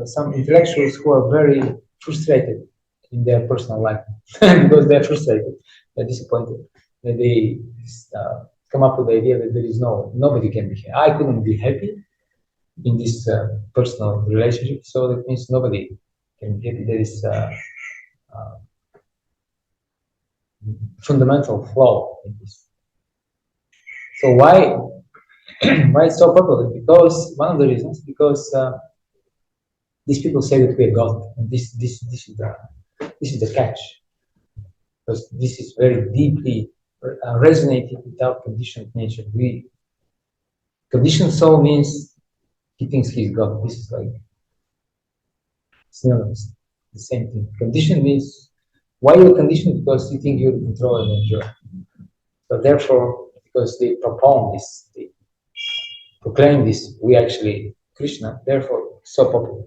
some intellectuals who are very frustrated in their personal life because they're frustrated, they're disappointed, that they come up with the idea that there is nobody can be happy. I couldn't be happy in this personal relationship, so that means nobody can be happy. There is fundamental flaw in this. So why it's so popular? Because one of the reasons, because these people say that we are God, and this is the catch, because this is very deeply resonated with our conditioned nature. Conditioned soul means he thinks he's God. This is like synonymous, the same thing. Conditioned means why you're conditioned, because you think you're in control and enjoy. So therefore, because they propound this, they proclaim this, we actually Krishna. Therefore, so popular.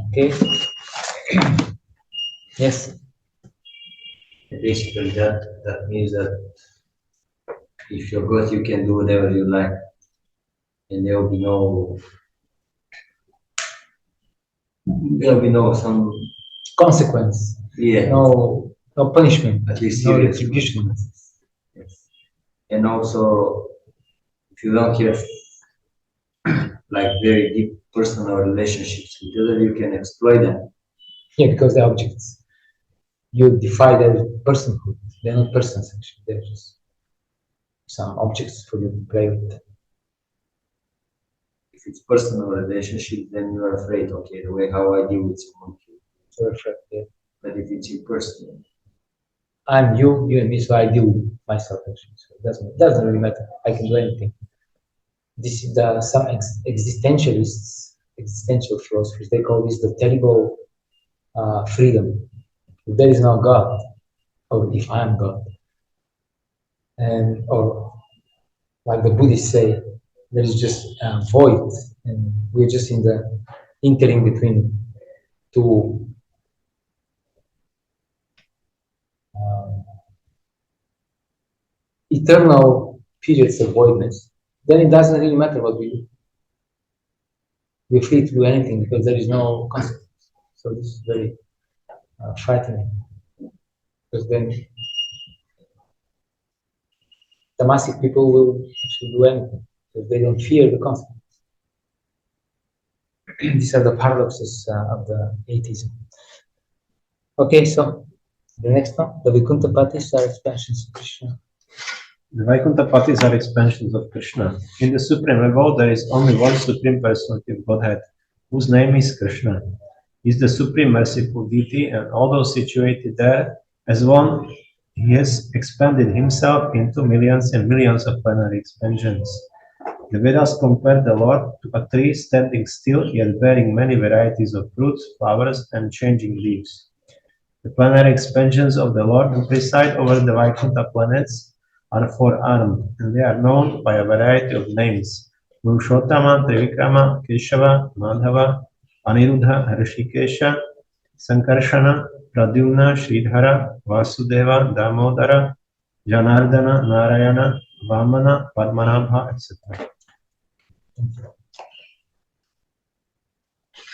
Okay. Yes. Basically, that means that if you're God, you can do whatever you like, and there will be no some Consequence. Yeah. No punishment. At least no serious. retribution. Yes. And also, if you don't have like very deep personal relationships with others, you can exploit them. Yeah, because they're objects. You defy their personhood. They're not persons actually. They're just some objects for you to play with. If it's personal relationship, then you are afraid. Okay, the way how I deal with someone. You're afraid. Yeah. But if it's impersonal, I'm you and me, so I deal with myself actually. So it doesn't really matter. I can do anything. This is some existentialists, existential philosophers, they call this the terrible freedom. If there is no God, or if I am God, or like the Buddhists say, there is just a void, and we're just entering between two eternal periods of voidness. Then it doesn't really matter what we do. We're free to do anything because there is no consequence. So this is very frightening, because then Tamasic people will actually do anything because they don't fear the consequence. These are the paradoxes of the atheism. Okay, so the next one, the Vaikuntha Patis are expansions of Krishna. The Vaikuntha Patis are expansions of Krishna. In the Supreme Abode, there is only one Supreme Personality of Godhead, whose name is Krishna. He is the Supreme Merciful Deity, and although situated there as one, he has expanded himself into millions and millions of plenary expansions. The Vedas compare the Lord to a tree standing still, yet bearing many varieties of fruits, flowers, and changing leaves. The plenary expansions of the Lord who preside over the Vaikuntha planets are four-armed, and they are known by a variety of names: Purushottama, Trivikrama, Keshava, Bandhava, Aniruddha, Hrishikesha, Sankarshana, Pradyumna, Sridhara, Vasudeva, Damodara, Janardana, Narayana, Vamana, Padmanabha, etc.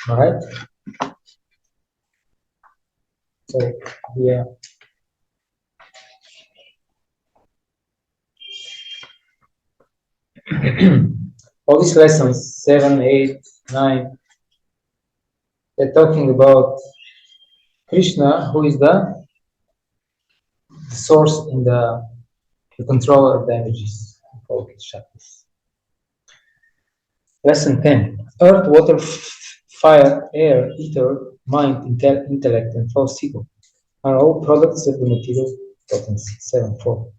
All right. So yeah. All these lessons, 7, 8, 9, they're talking about Krishna, who is the source and the controller of the energies of all these chakras. Lesson 10. Earth, water, fire, air, ether, mind, intellect, and false ego are all products of the material potency. 7.4.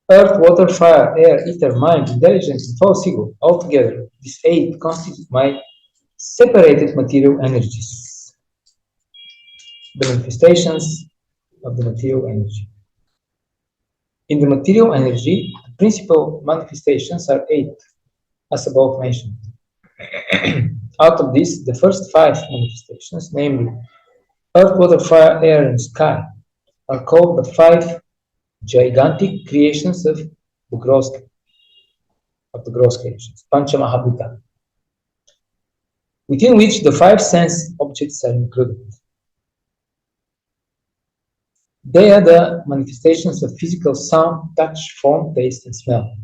Earth, water, fire, air, ether, mind, intelligence, and false ego, altogether, these 8 constitute my separated material energies. The manifestations of the material energy. In the material energy, the principal manifestations are 8, as above mentioned. Out of this, the first 5 manifestations, namely earth, water, fire, air, and sky, are called the 5 gigantic creations of the gross creations, Pancha Mahabhuta, within which the 5 sense objects are included. They are the manifestations of physical sound, touch, form, taste, and smell.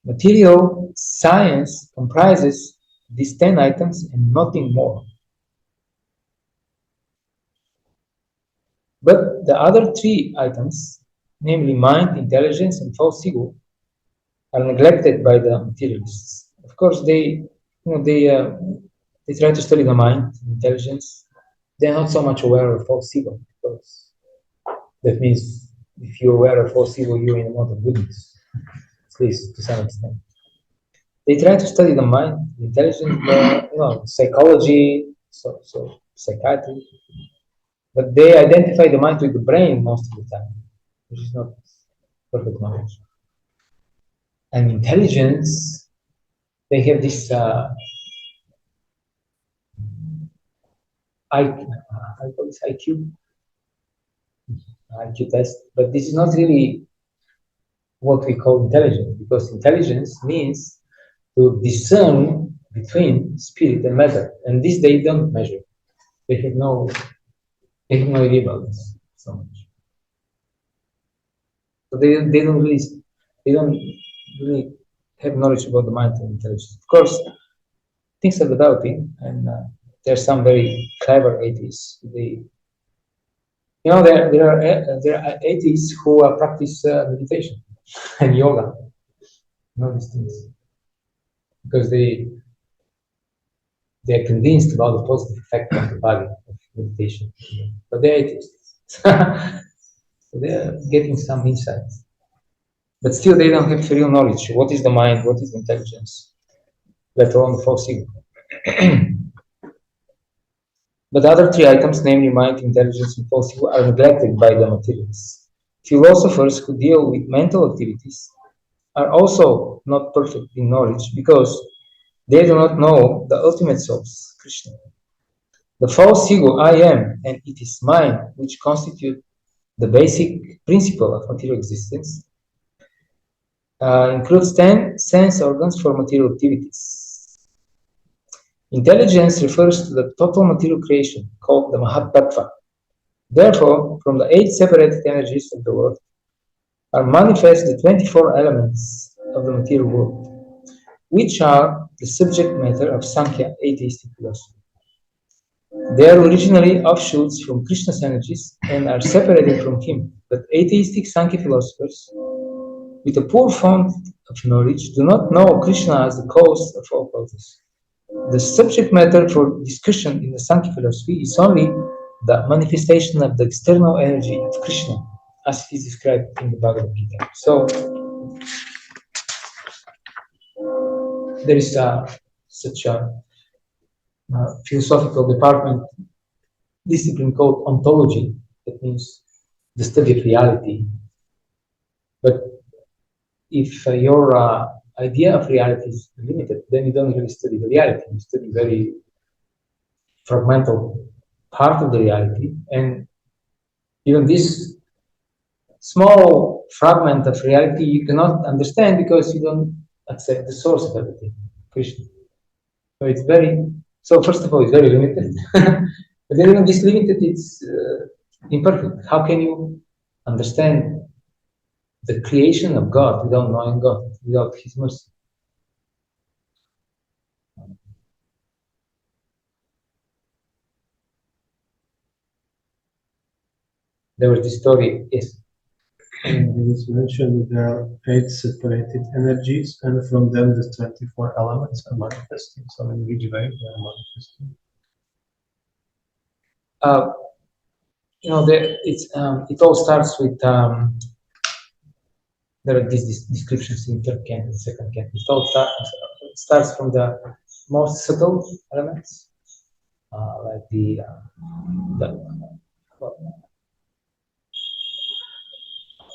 Material science comprises these 10 items and nothing more. But the other 3 items, namely mind, intelligence, and false ego, are neglected by the materialists. Of course, they try to study the mind, intelligence. They are not so much aware of false ego, because that means if you're aware of false ego, you're in a mode of goodness, at least to some extent. They try to study the mind, the intelligence, psychology, so psychiatry. But they identify the mind with the brain most of the time, which is not perfect knowledge. And intelligence, they have this I call this IQ test, but this is not really what we call intelligence, because intelligence means to discern between spirit and matter, and this they don't measure. They have no idea about this so much. So they don't really have knowledge about the mind and intelligence. Of course, things are developing, and there are some very clever atheists. There are atheists who practice meditation and yoga. These things, because they are convinced about the positive effect on the body of meditation, but they're atheists. So they are getting some insights, but still they don't have real knowledge. What is the mind? What is intelligence? Let alone the false ego. But the other 3 items, namely mind, intelligence, and false ego, are neglected by the materialists. Philosophers who deal with mental activities are also not perfect in knowledge, because they do not know the ultimate source, Krishna. The false ego, I am, and it is mine, which constitute the basic principle of material existence, includes 10 sense organs for material activities. Intelligence refers to the total material creation, called the Mahatattva. Therefore, from the 8 separated energies of the world are manifest the 24 elements of the material world, which are the subject matter of Sankhya atheistic philosophy. They are originally offshoots from Krishna's energies and are separated from him, but atheistic Sankhya philosophers, with a poor fund of knowledge, do not know Krishna as the cause of all causes. The subject matter for discussion in the Sankhya philosophy is only the manifestation of the external energy of Krishna, as it is described in the Bhagavad-gītā. So there is such a philosophical discipline called ontology. That means the study of reality. But if your idea of reality is limited, then you don't really study the reality. You study very fragmental part of the reality, and even this small fragment of reality you cannot understand because you don't accept the source of everything, Krishna. So first of all, it's very limited. But then even this limited, it's imperfect. How can you understand the creation of God without knowing God, without His mercy? There was this story, yes. And it is mentioned that there are 8 separated energies, and from them the 24 elements are manifesting. So in which way they are manifesting? It all starts with there are these descriptions in third canto and second canto. It all starts from the most subtle elements, like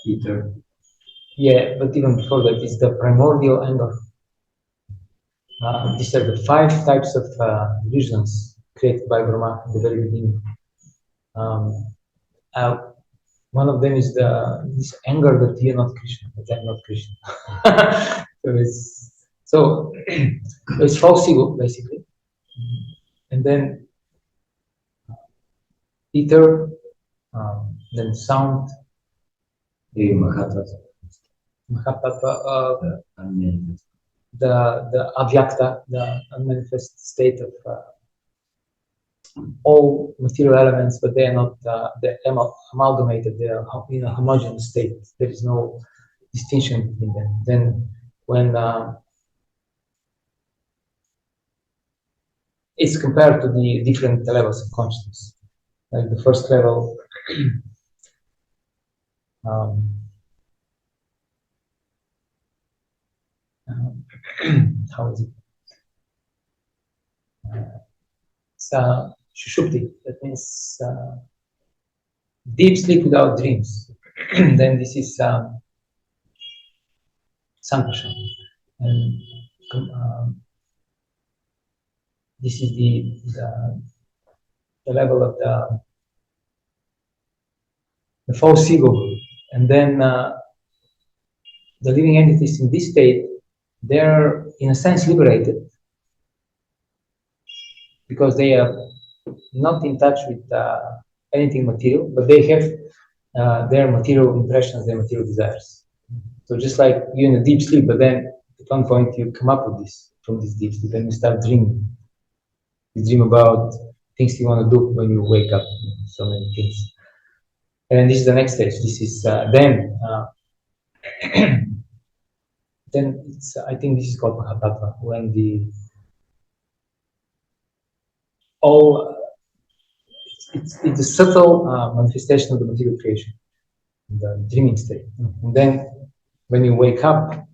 Ether. Yeah, but even before that, it's the primordial anger. These are the 5 types of illusions created by Brahma at the very beginning. One of them is this anger that you're not Krishna, that I'm not Krishna. so it's false ego, basically. And then ether, then sound, The Mahatattva. Mahatattva, Unmanifest. the avyakta, the unmanifest state of all material elements, but they are not they're amalgamated. They are in a homogeneous state. There is no distinction between them. Then, when it's compared to the different levels of consciousness, like the first level, how is it? It's Shushupti. That means deep sleep without dreams. Then this is Sankasha. And this is the level of the false ego. And then the living entities in this state, they're in a sense liberated because they are not in touch with anything material, but they have their material impressions, their material desires. So just like you're in a deep sleep, but then at one point you come up with this from this deep sleep and you start dreaming. You dream about things you want to do when you wake up, so many things. And this is the next stage. This is then it's, I think this is called Mahatattva, when it's a subtle manifestation of the material creation, the dreaming state. And then when you wake up,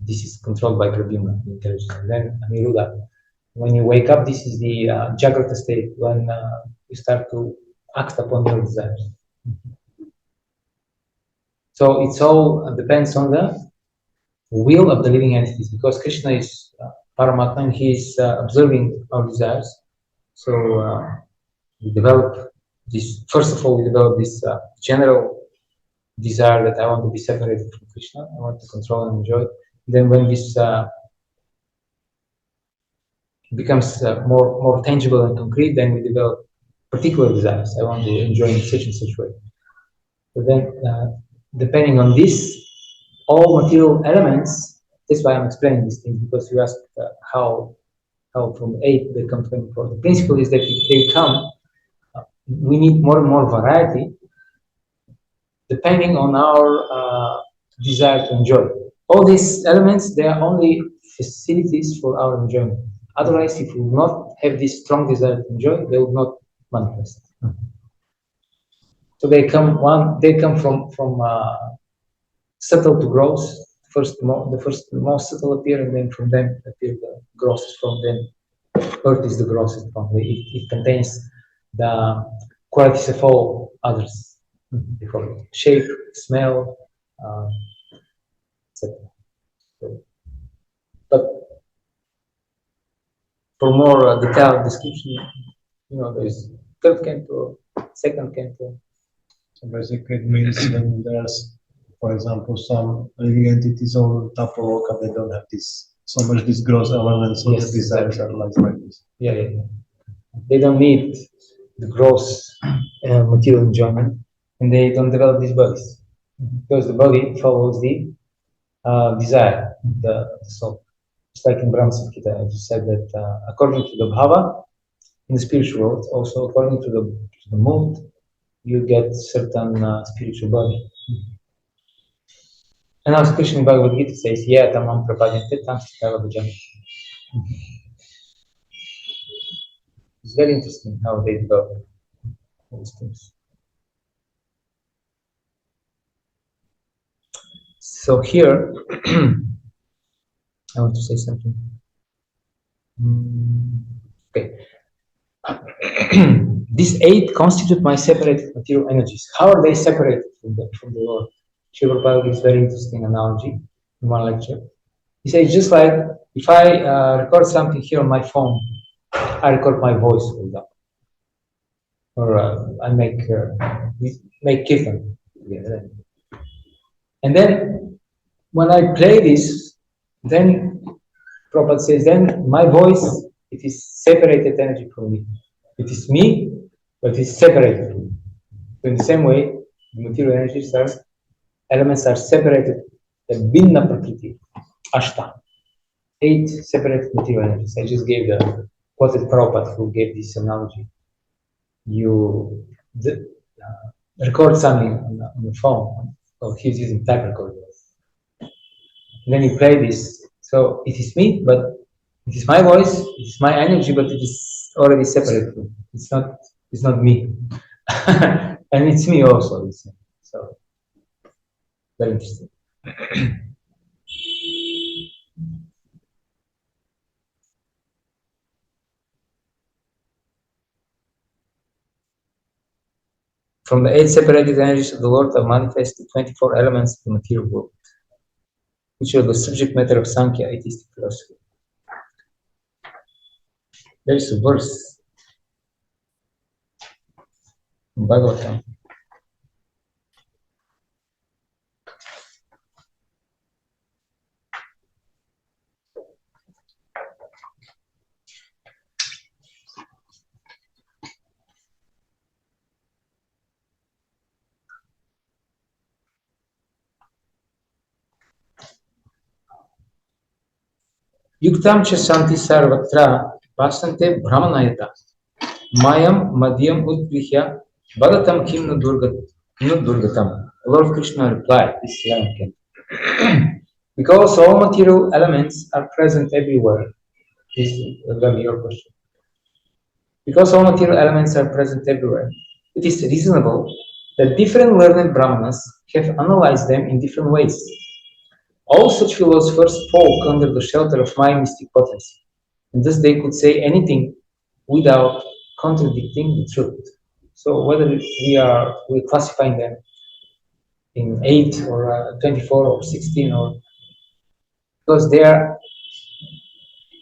this is controlled by Pradyumna, the intelligence. And then Aniruddha, when you wake up, this is the Jagrata state, when you start to act upon your desires. So it's all depends on the will of the living entities, because Krishna is Paramatma and he is observing our desires. So we develop this, first of all, we develop this general desire that I want to be separated from Krishna, I want to control and enjoy. Then when this becomes more tangible and concrete, then we develop particular desires. I want to enjoy in such and such way. So then, depending on this, all material elements, that's why I'm explaining these things, because you asked how from 8 they come to 24. The principle is that they come, we need more and more variety, depending on our desire to enjoy. All these elements, they are only facilities for our enjoyment. Otherwise, if we will not have this strong desire to enjoy, they will not manifest. So they come from subtle to gross. The first most subtle appear, and then from them appear the grossest form. Then earth is the grossest form. It contains the qualities of all others. They call it shape, smell, etc. But for more detailed description, there's third canto, second canto. So basically it means when there's, for example, some living entities on top of Loka, they don't have so much these gross elements, so Yes, the desires are like this. Yeah. They don't need the gross material enjoyment, and they don't develop these bodies, because the body follows the desire, the soul. Just like in Bhagavad-gītā, I just said that according to the bhava, in the spiritual world, also according to the mood, you get certain spiritual body. And also Krishna in Bhagavad-gītā says, "Yeah, tamam prapadyante tam sitava bhajami." It's very interesting how they develop those things. So here, I want to say something. Okay. These 8 constitute my separated material energies. How are they separated from the Lord? Srila Prabhupada gives very interesting analogy in one lecture. He says, just like if I record something here on my phone, I record my voice, for example. Or I make kirtan together. And then when I play this, then Prabhupada says, then my voice, it is separated energy from me. It is me, but it is separated from me. So in the same way, the material energies elements are separated. The Binna Prakriti, Ashta, 8 separate material energies. I just gave the quoted Prabhupada who gave this analogy. You record something on the phone, or he's using type recorder. Then you play this. So it is me, but it is my voice, it is my energy, but it is already separate. It's not me. And it's me also. So very interesting. From the 8 separated energies of the Lord are manifested 24 elements of the material world, which are the subject matter of Sankhya atheistic philosophy. There is a verse in Bhagavad-gītā. Yuktam cha santi sarvatra pasante brahmanayata mayam madhyam udgrihya bhagatam kim nu durgatam. Lord Krishna replied, this is 11th. Because all material elements are present everywhere. This is your question. Because all material elements are present everywhere, it is reasonable that different learned brahmanas have analyzed them in different ways. All such philosophers fall under the shelter of my mystic potency, and thus they could say anything without contradicting the truth. So whether we're classifying them in 8 or 24 or 16, or because they are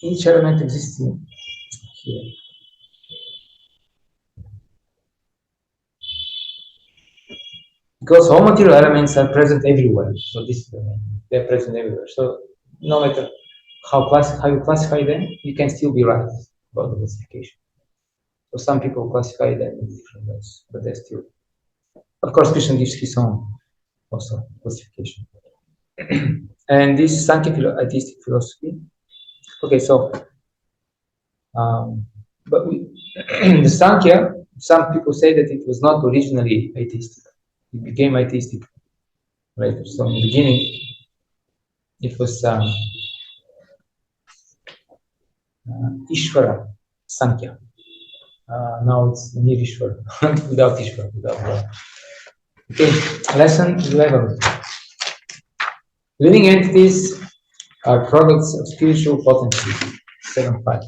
each element existing here. Because all material elements are present everywhere. So this is the main. They're present everywhere. So no matter how you classify them, you can still be right about the classification. So some people classify them in different ways, but they're still. Of course, Krishna gives his own also classification. And this Sankhya atheistic philosophy. Okay, so but the Sankhya, some people say that it was not originally atheistic. It became atheistic later. So in the beginning, it was Ishvara Sankhya. Now it's Nirishvara, without Ishvara, without God. Okay, lesson 11. Living entities are products of spiritual potency. 7.5.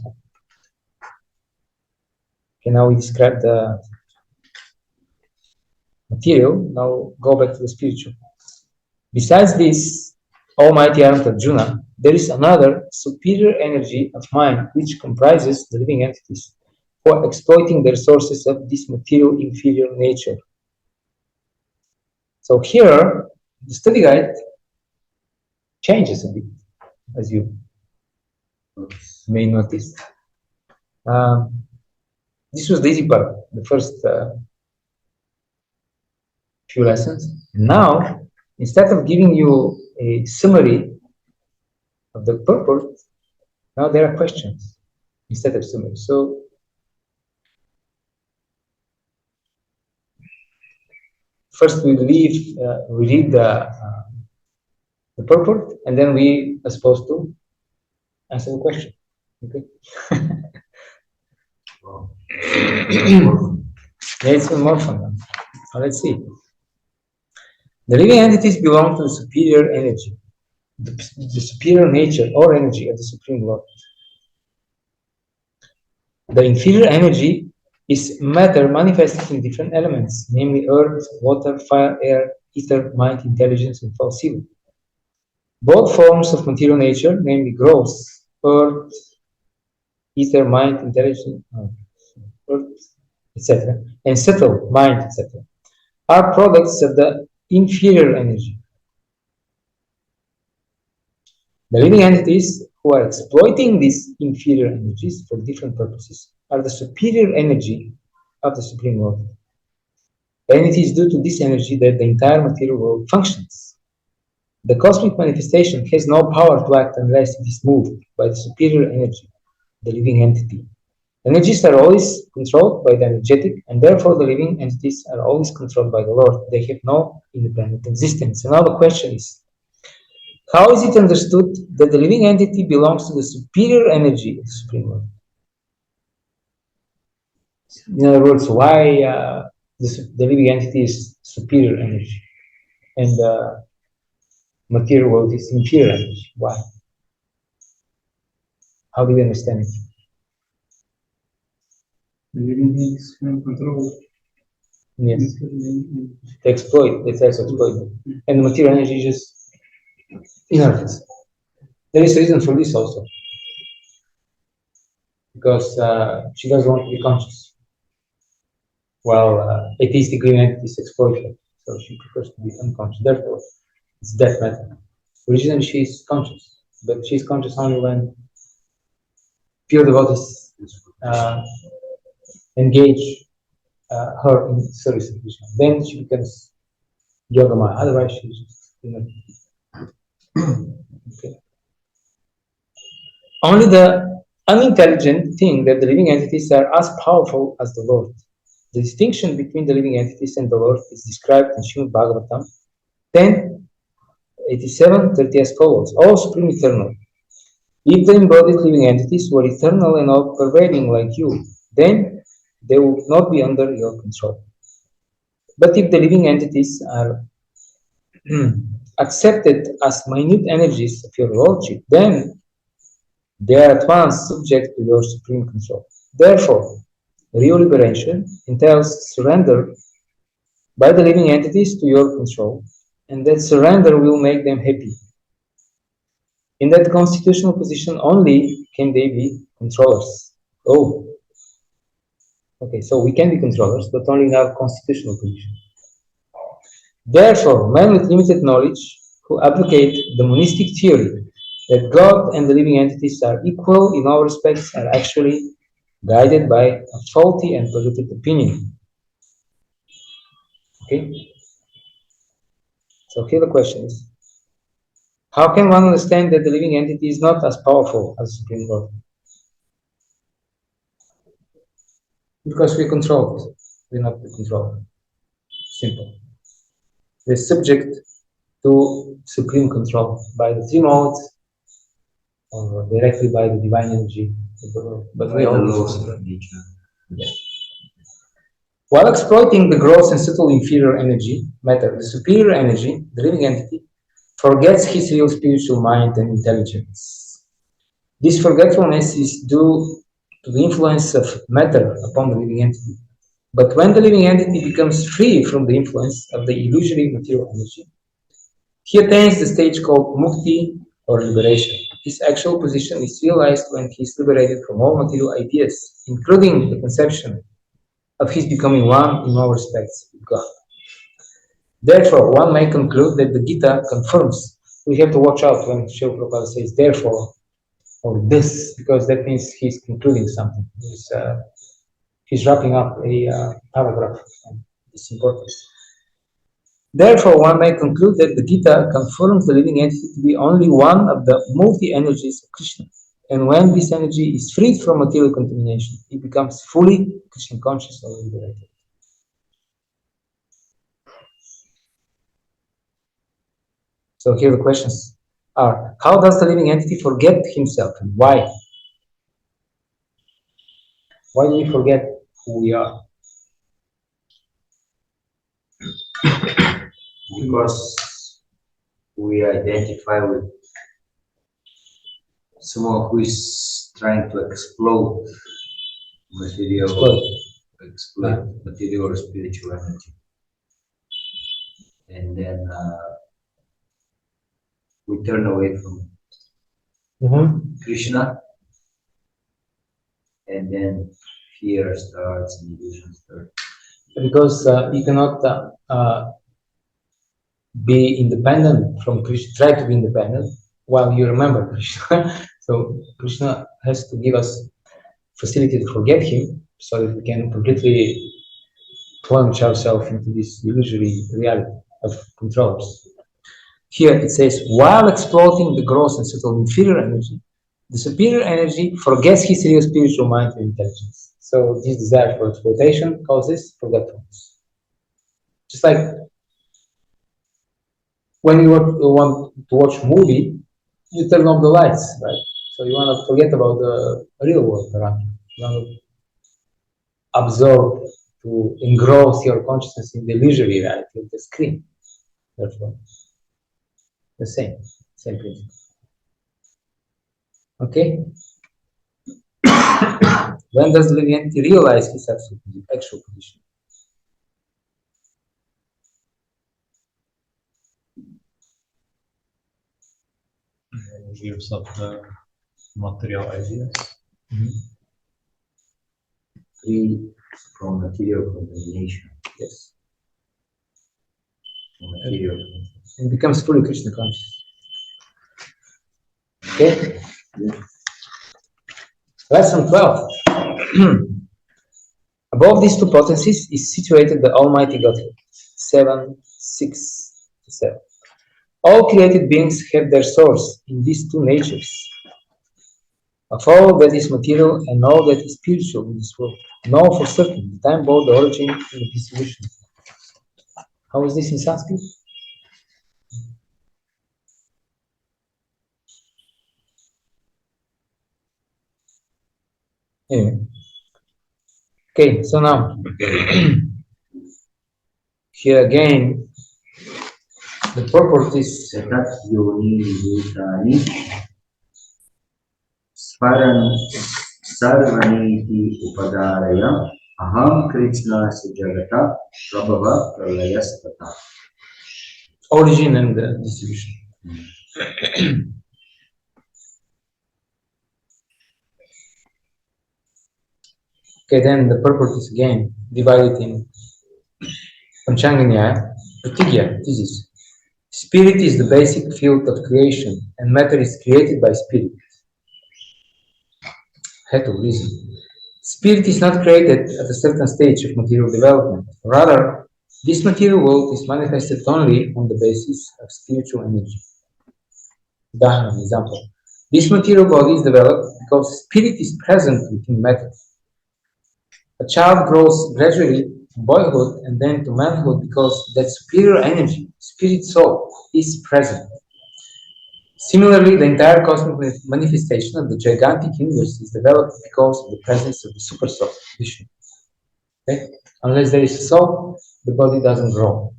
Okay, now we describe the material. Now go back to the spiritual. Besides this Almighty Arjuna, there is another superior energy of mind which comprises the living entities for exploiting the resources of this material inferior nature. So here, the study guide changes a bit, as you may notice. This was the easy part, the first few lessons. Now, instead of giving you a summary of the purport, now there are questions instead of summary. So, first we read the purport, and then we are supposed to answer the question. Okay. Yeah, it's more fun. So let's see. The living entities belong to the superior energy, the superior nature or energy of the Supreme Lord. The inferior energy is matter manifested in different elements, namely earth, water, fire, air, ether, mind, intelligence, and false evil. Both forms of material nature, namely gross, earth, ether, mind, intelligence, earth, etc., and subtle, mind, etc., are products of the inferior energy. The living entities who are exploiting these inferior energies for different purposes are the superior energy of the Supreme Lord. And it is due to this energy that the entire material world functions. The cosmic manifestation has no power to act unless it is moved by the superior energy, the living entity. Energies are always controlled by the energetic, and therefore the living entities are always controlled by the Lord. They have no independent existence. And now the question is, how is it understood that the living entity belongs to the superior energy of the Supreme Lord? In other words, why the living entity is superior energy and the material world is inferior energy? Why? How do we understand it? The living beings can control. Yes. They exploit, they try to exploit them. And the material energy is just inert. There is a reason for this also. Because she doesn't want to be conscious. While atheistic living entities exploit her. So she prefers to be unconscious. Therefore, it's death matter. Originally she is conscious. But she is conscious only when pure devotees engage her in service of Krishna. Then she becomes Yogamaya. Otherwise, she's just, okay. Only the unintelligent think that the living entities are as powerful as the Lord. The distinction between the living entities and the Lord is described in Srimad Bhagavatam 10:87-30 as follows: O Supreme Eternal, if the embodied living entities were eternal and all-pervading like you, then they would not be under your control. But if the living entities are accepted as minute energies of your Lordship, then they are at once subject to your supreme control. Therefore, real liberation entails surrender by the living entities to your control, and that surrender will make them happy. In that constitutional position only can they be controllers. Oh, okay, so we can be controllers, but only in our constitutional position. Therefore, men with limited knowledge who advocate the monistic theory that God and the living entities are equal in all respects are actually guided by a faulty and polluted opinion. Okay? So here the question is, how can one understand that the living entity is not as powerful as Supreme Lord? Because we're controlled. We're not controlled. Simple. We're subject to supreme control by the three modes or directly by the divine energy of the world. But we all yeah. While exploiting the gross and subtle inferior energy matter, the superior energy, the living entity, forgets his real spiritual mind and intelligence. This forgetfulness is due to the influence of matter upon the living entity. But when the living entity becomes free from the influence of the illusory material energy, he attains the stage called mukti or liberation. His actual position is realized when he is liberated from all material ideas, including the conception of his becoming one in all respects with God. Therefore, one may conclude that the Gita confirms. We have to watch out when Srila Prabhupada says therefore or this, because that means he's concluding something. He's wrapping up a paragraph. It's important. Therefore, one may conclude that the Gita confirms the living entity to be only one of the multi-energies of Krishna. And when this energy is freed from material contamination, it becomes fully Krishna conscious or liberated. So here the questions are, how does the living entity forget himself and why? Why do we forget who we are? Because we identify with someone who is trying to exploit material or spiritual energy. and then we turn away from Krishna, and then fear starts and illusion starts. Because you cannot be independent from Krishna, try to be independent while you remember Krishna. So Krishna has to give us facility to forget him so that we can completely plunge ourselves into this illusory reality of controllers. Here it says, while exploiting the gross and subtle inferior energy, the superior energy forgets his real spiritual mind and intelligence. So this desire for exploitation causes forgetfulness. Just like when you want to watch a movie, you turn off the lights, right? So you want to forget about the real world around you. You want to absorb, to engross your consciousness in the illusory reality of the screen. Therefore, the same principle. Okay? When does the living entity realize his actual position? Gives up the material ideas. Free from material contamination. Yes. From material. And becomes fully Krishna conscious. Okay? Yeah. Lesson 12. Above these two potencies is situated the Almighty Godhead. 7, 6 to 7. All created beings have their source in these two natures. Of all that is material and all that is spiritual in this world, know for certain the time, both the origin and the distribution. How is this in Sanskrit? Anyway. Okay, so now here again the purport is Sarvaniti upadaraya aham krishna sujagata prabhava pralayastata. origin and distribution. Okay, then the purport is again divided in Panchanga Pratigya, thesis. Spirit is the basic field of creation, and matter is created by spirit. Hetu, reason. Spirit is not created at a certain stage of material development. Rather, this material world is manifested only on the basis of spiritual energy. Udahana, example. This material body is developed because spirit is present within matter. A child grows gradually to boyhood and then to manhood because that superior energy, spirit soul, is present. Similarly, the entire cosmic manifestation of the gigantic universe is developed because of the presence of the super soul, Vishnu. Okay? Unless there is a soul, the doesn't grow.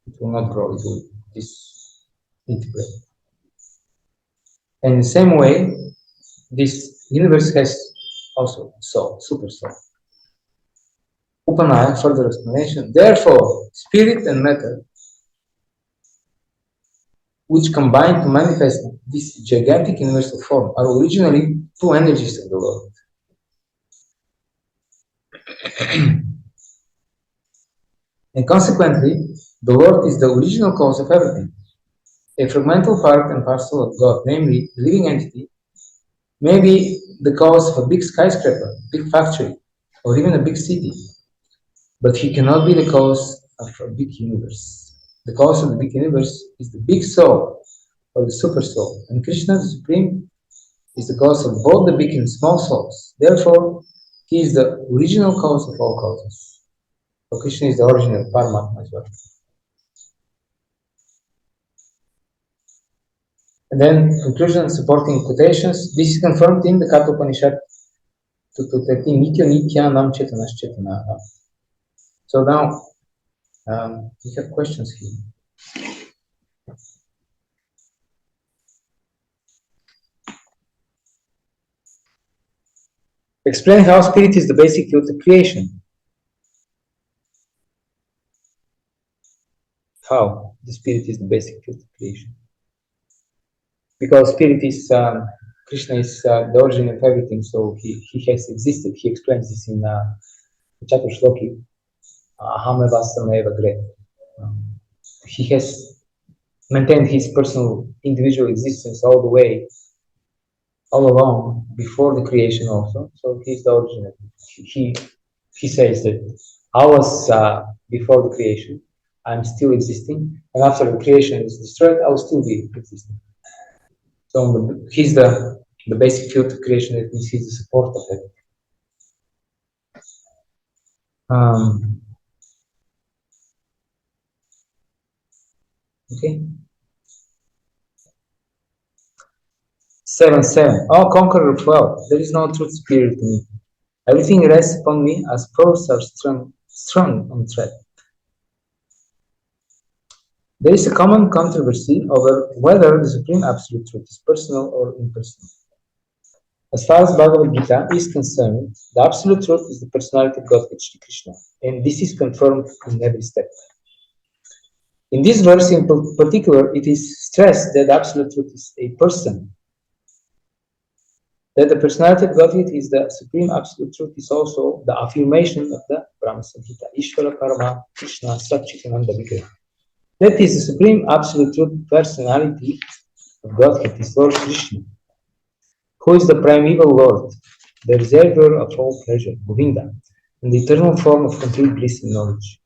It will not grow, it will disintegrate. And in the same way, this universe has also soul, super soul. Upanaya, further explanation. Therefore, spirit and matter, which combine to manifest this gigantic universal form, are originally two energies of the Lord. And consequently, the Lord is the original cause of everything. A fragmental part and parcel of God, namely the living entity, may be the cause of a big skyscraper, big factory, or even a big city. But he cannot be the cause of a big universe. The cause of the big universe is the big soul, or the super soul. And Krishna, the Supreme, is the cause of both the big and small souls. Therefore, he is the original cause of all causes. So Krishna is the origin of Paramatma as well. And then conclusion supporting quotations. This is confirmed in the Katha Upanishad 2.13. Nitya nitya nam chetanas chetanaha. So now we have questions here. Explain how spirit is the basic field of creation. how the spirit is the basic field of creation. Because spirit is, Krishna is the origin of everything, so he has existed. He explains this in Śloka, Ahameva Sameva Gre. He has maintained his personal individual existence all the way, all along, before the creation also. So he's the origin of it. He says that I was before the creation, I'm still existing, and after the creation is destroyed, I will still be existing. So he's the basic field of creation, that means he's the support of it. Okay. 7:7. Oh, conqueror of wealth, there is no truth spirit in me. Everything rests upon me as pearls are strung on thread. There is a common controversy over whether the Supreme Absolute Truth is personal or impersonal. As far as Bhagavad-gītā is concerned, the Absolute Truth is the personality of God, Shri Krishna, and this is confirmed in every step. In this verse in particular, it is stressed that the Absolute Truth is a person, that the personality of Godhead is the Supreme Absolute Truth is also the affirmation of the Brahma Samhita, Ishvara Parama Krishna Sat-Chitananda Vigraha. That is the Supreme Absolute Truth personality of Godhead is Lord Krishna, who is the primeval Lord, the reservoir of all pleasure, Govinda, and the eternal form of complete bliss and knowledge.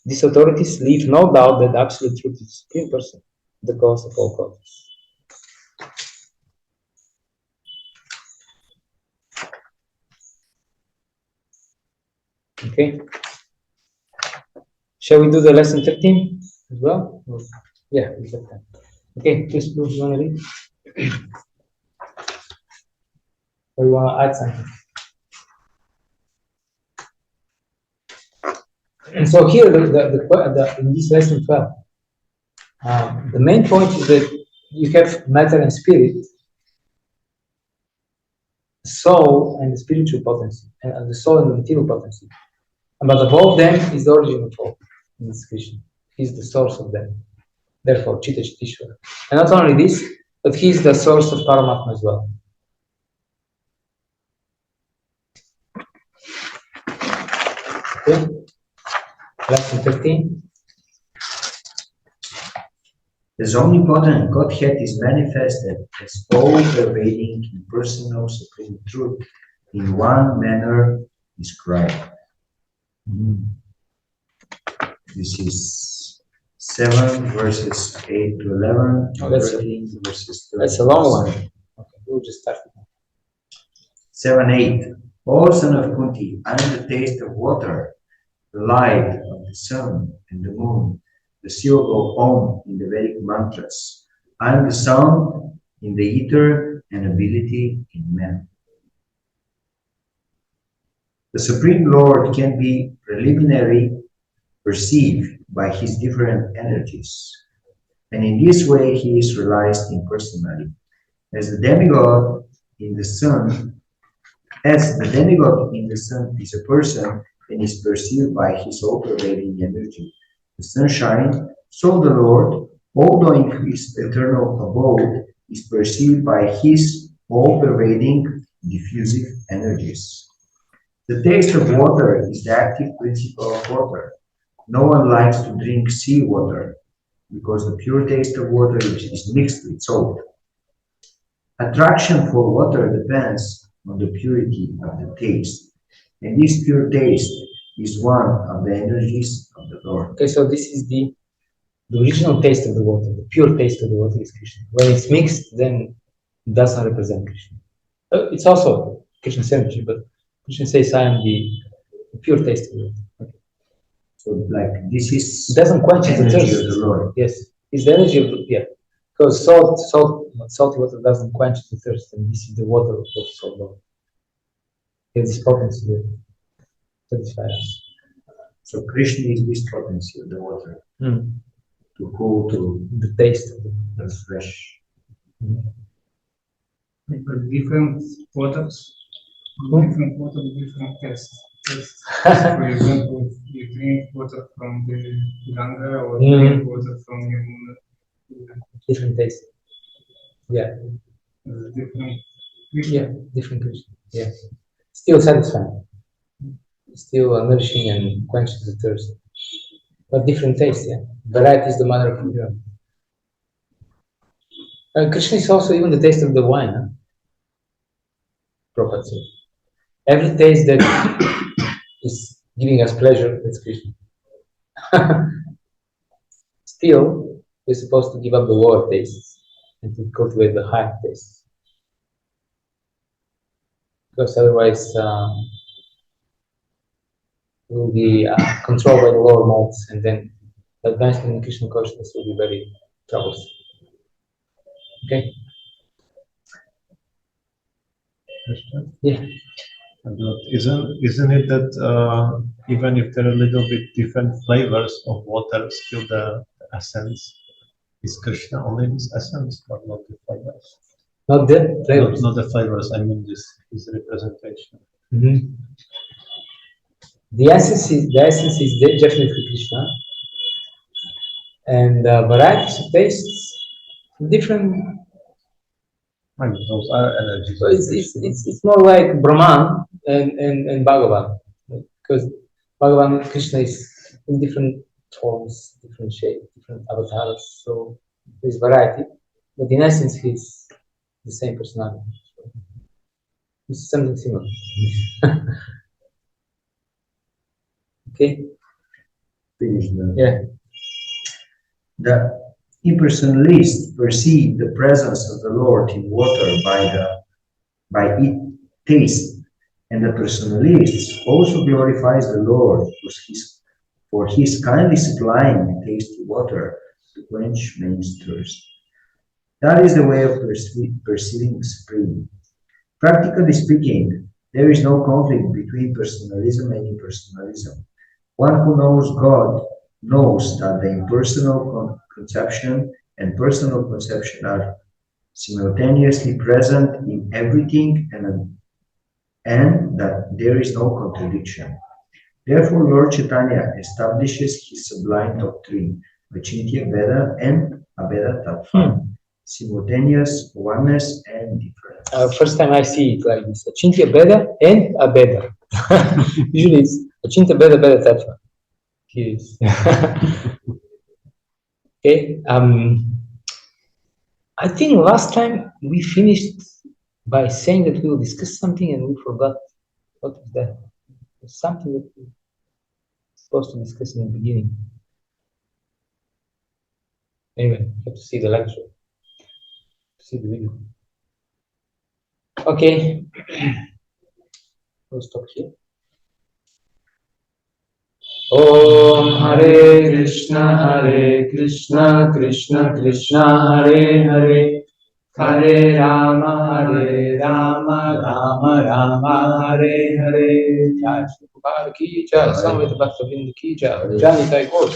These authorities leave no doubt that the Absolute Truth is the Supreme Person, the cause of all causes. Okay. Shall we do the lesson 13 as well? Yeah, we have time. Okay, please, Prabhu, you want to read? Or you want to add something? And so here, in this lesson 12, the main point is that you have matter and spirit, soul and the spiritual potency, and the soul and the material potency. But above them is the origin of all. In this Krishna, he's the source of them. Therefore, Chitta Chittishvara. And not only this, but he is the source of Paramatma as well. Okay. Lesson 13. As omnipotent Godhead is manifested as all-pervading impersonal supreme truth in one manner described. This is 7 verses 8 to 11, Oh, that's 13 verses 12. That's a long one. Okay, we'll just start with that. 7:8. O son of Kunti, I am the taste of water, the light of the sun and the moon, the seal of Om in the Vedic mantras. I am the sound in the ether and ability in man. The Supreme Lord can be preliminarily perceived by his different energies, and in this way he is realized impersonally. As the demigod in the sun is a person and is perceived by his all-pervading energy, the sunshine, so the Lord, although in his eternal abode, is perceived by his all-pervading diffusive energies. The taste of water is the active principle of water. No one likes to drink seawater because the pure taste of water is mixed with salt. Attraction for water depends on the purity of the taste, and this pure taste is one of the energies of the Lord. Okay, so this is the original taste of the water, the pure taste of the water is Krishna. When it's mixed, then it does not represent Krishna. It's also Krishna's energy, but Krishna says, I am the pure taste of the water. Okay. So, like, this is it doesn't quench the energy thirst. of the Lord. Yes, it's the energy of the, yeah. Because salty water doesn't quench the thirst, and this is the water of salt Lord. It has this potency to satisfy us. So Krishna is this potency of the water to cool to the taste of the fresh. Different waters, different water, different taste. For example, you drink water from the Ganga or drink water from Yamuna. Different taste. Yeah. Different. Yeah, different Krishna. Yeah. Still satisfying. Still nourishing and quenches the thirst. But different taste, yeah. Variety is the mother of joy. Krishna is also even the taste of the wine, huh? Prabhupada said. Every taste that is giving us pleasure, that's Krishna. Still, we're supposed to give up the lower tastes and to cultivate the higher tastes. Because otherwise, we'll be controlled by the lower modes, and then the advancement in Krishna consciousness will be very troublesome. Okay? Yeah. But isn't it that even if there are a little bit different flavors of water, still the essence is Krishna, only this essence, but not the flavors? Not the flavors. Not the flavors, I mean this is representation. Mm-hmm. The essence is definitely Krishna, and varieties of tastes, different. I mean, those are energies. So it's more like Brahman and Bhagavan, because Bhagavan and Krishna is in different forms, different shapes, different avatars. So there's variety, but in essence, he's the same personality. So it's something similar. Okay. Finish the. Yeah. The impersonalists perceive the presence of the Lord in water by its taste, and the personalists also glorifies the Lord for his kindly supplying tasty water to quench man's thirst. That is the way of perceiving the Supreme. Practically speaking, there is no conflict between personalism and impersonalism. One who knows God knows that the impersonal conception and personal conception are simultaneously present in everything and that there is no contradiction. Therefore, Lord Chaitanya establishes his sublime doctrine, Achintya Veda and Abheda Tattva, simultaneous oneness and difference. First time I see it like this, Achintya Veda and Abheda. Usually it's Achintya Veda, Abheda Tattva. Here it is. Okay. I think last time we finished by saying that we will discuss something and we forgot. What was that? It was something that we were supposed to discuss in the beginning. Anyway, you have to see the lecture, to see the video. Okay. We'll stop here. Om Hare Krishna, Krishna Krishna, Hare Hare Rama, Rama Rama, Hare Hare. Jai Shri Bhagavad-gītā, Samvita Bhakti-yoga, Jai Nitai Gaur.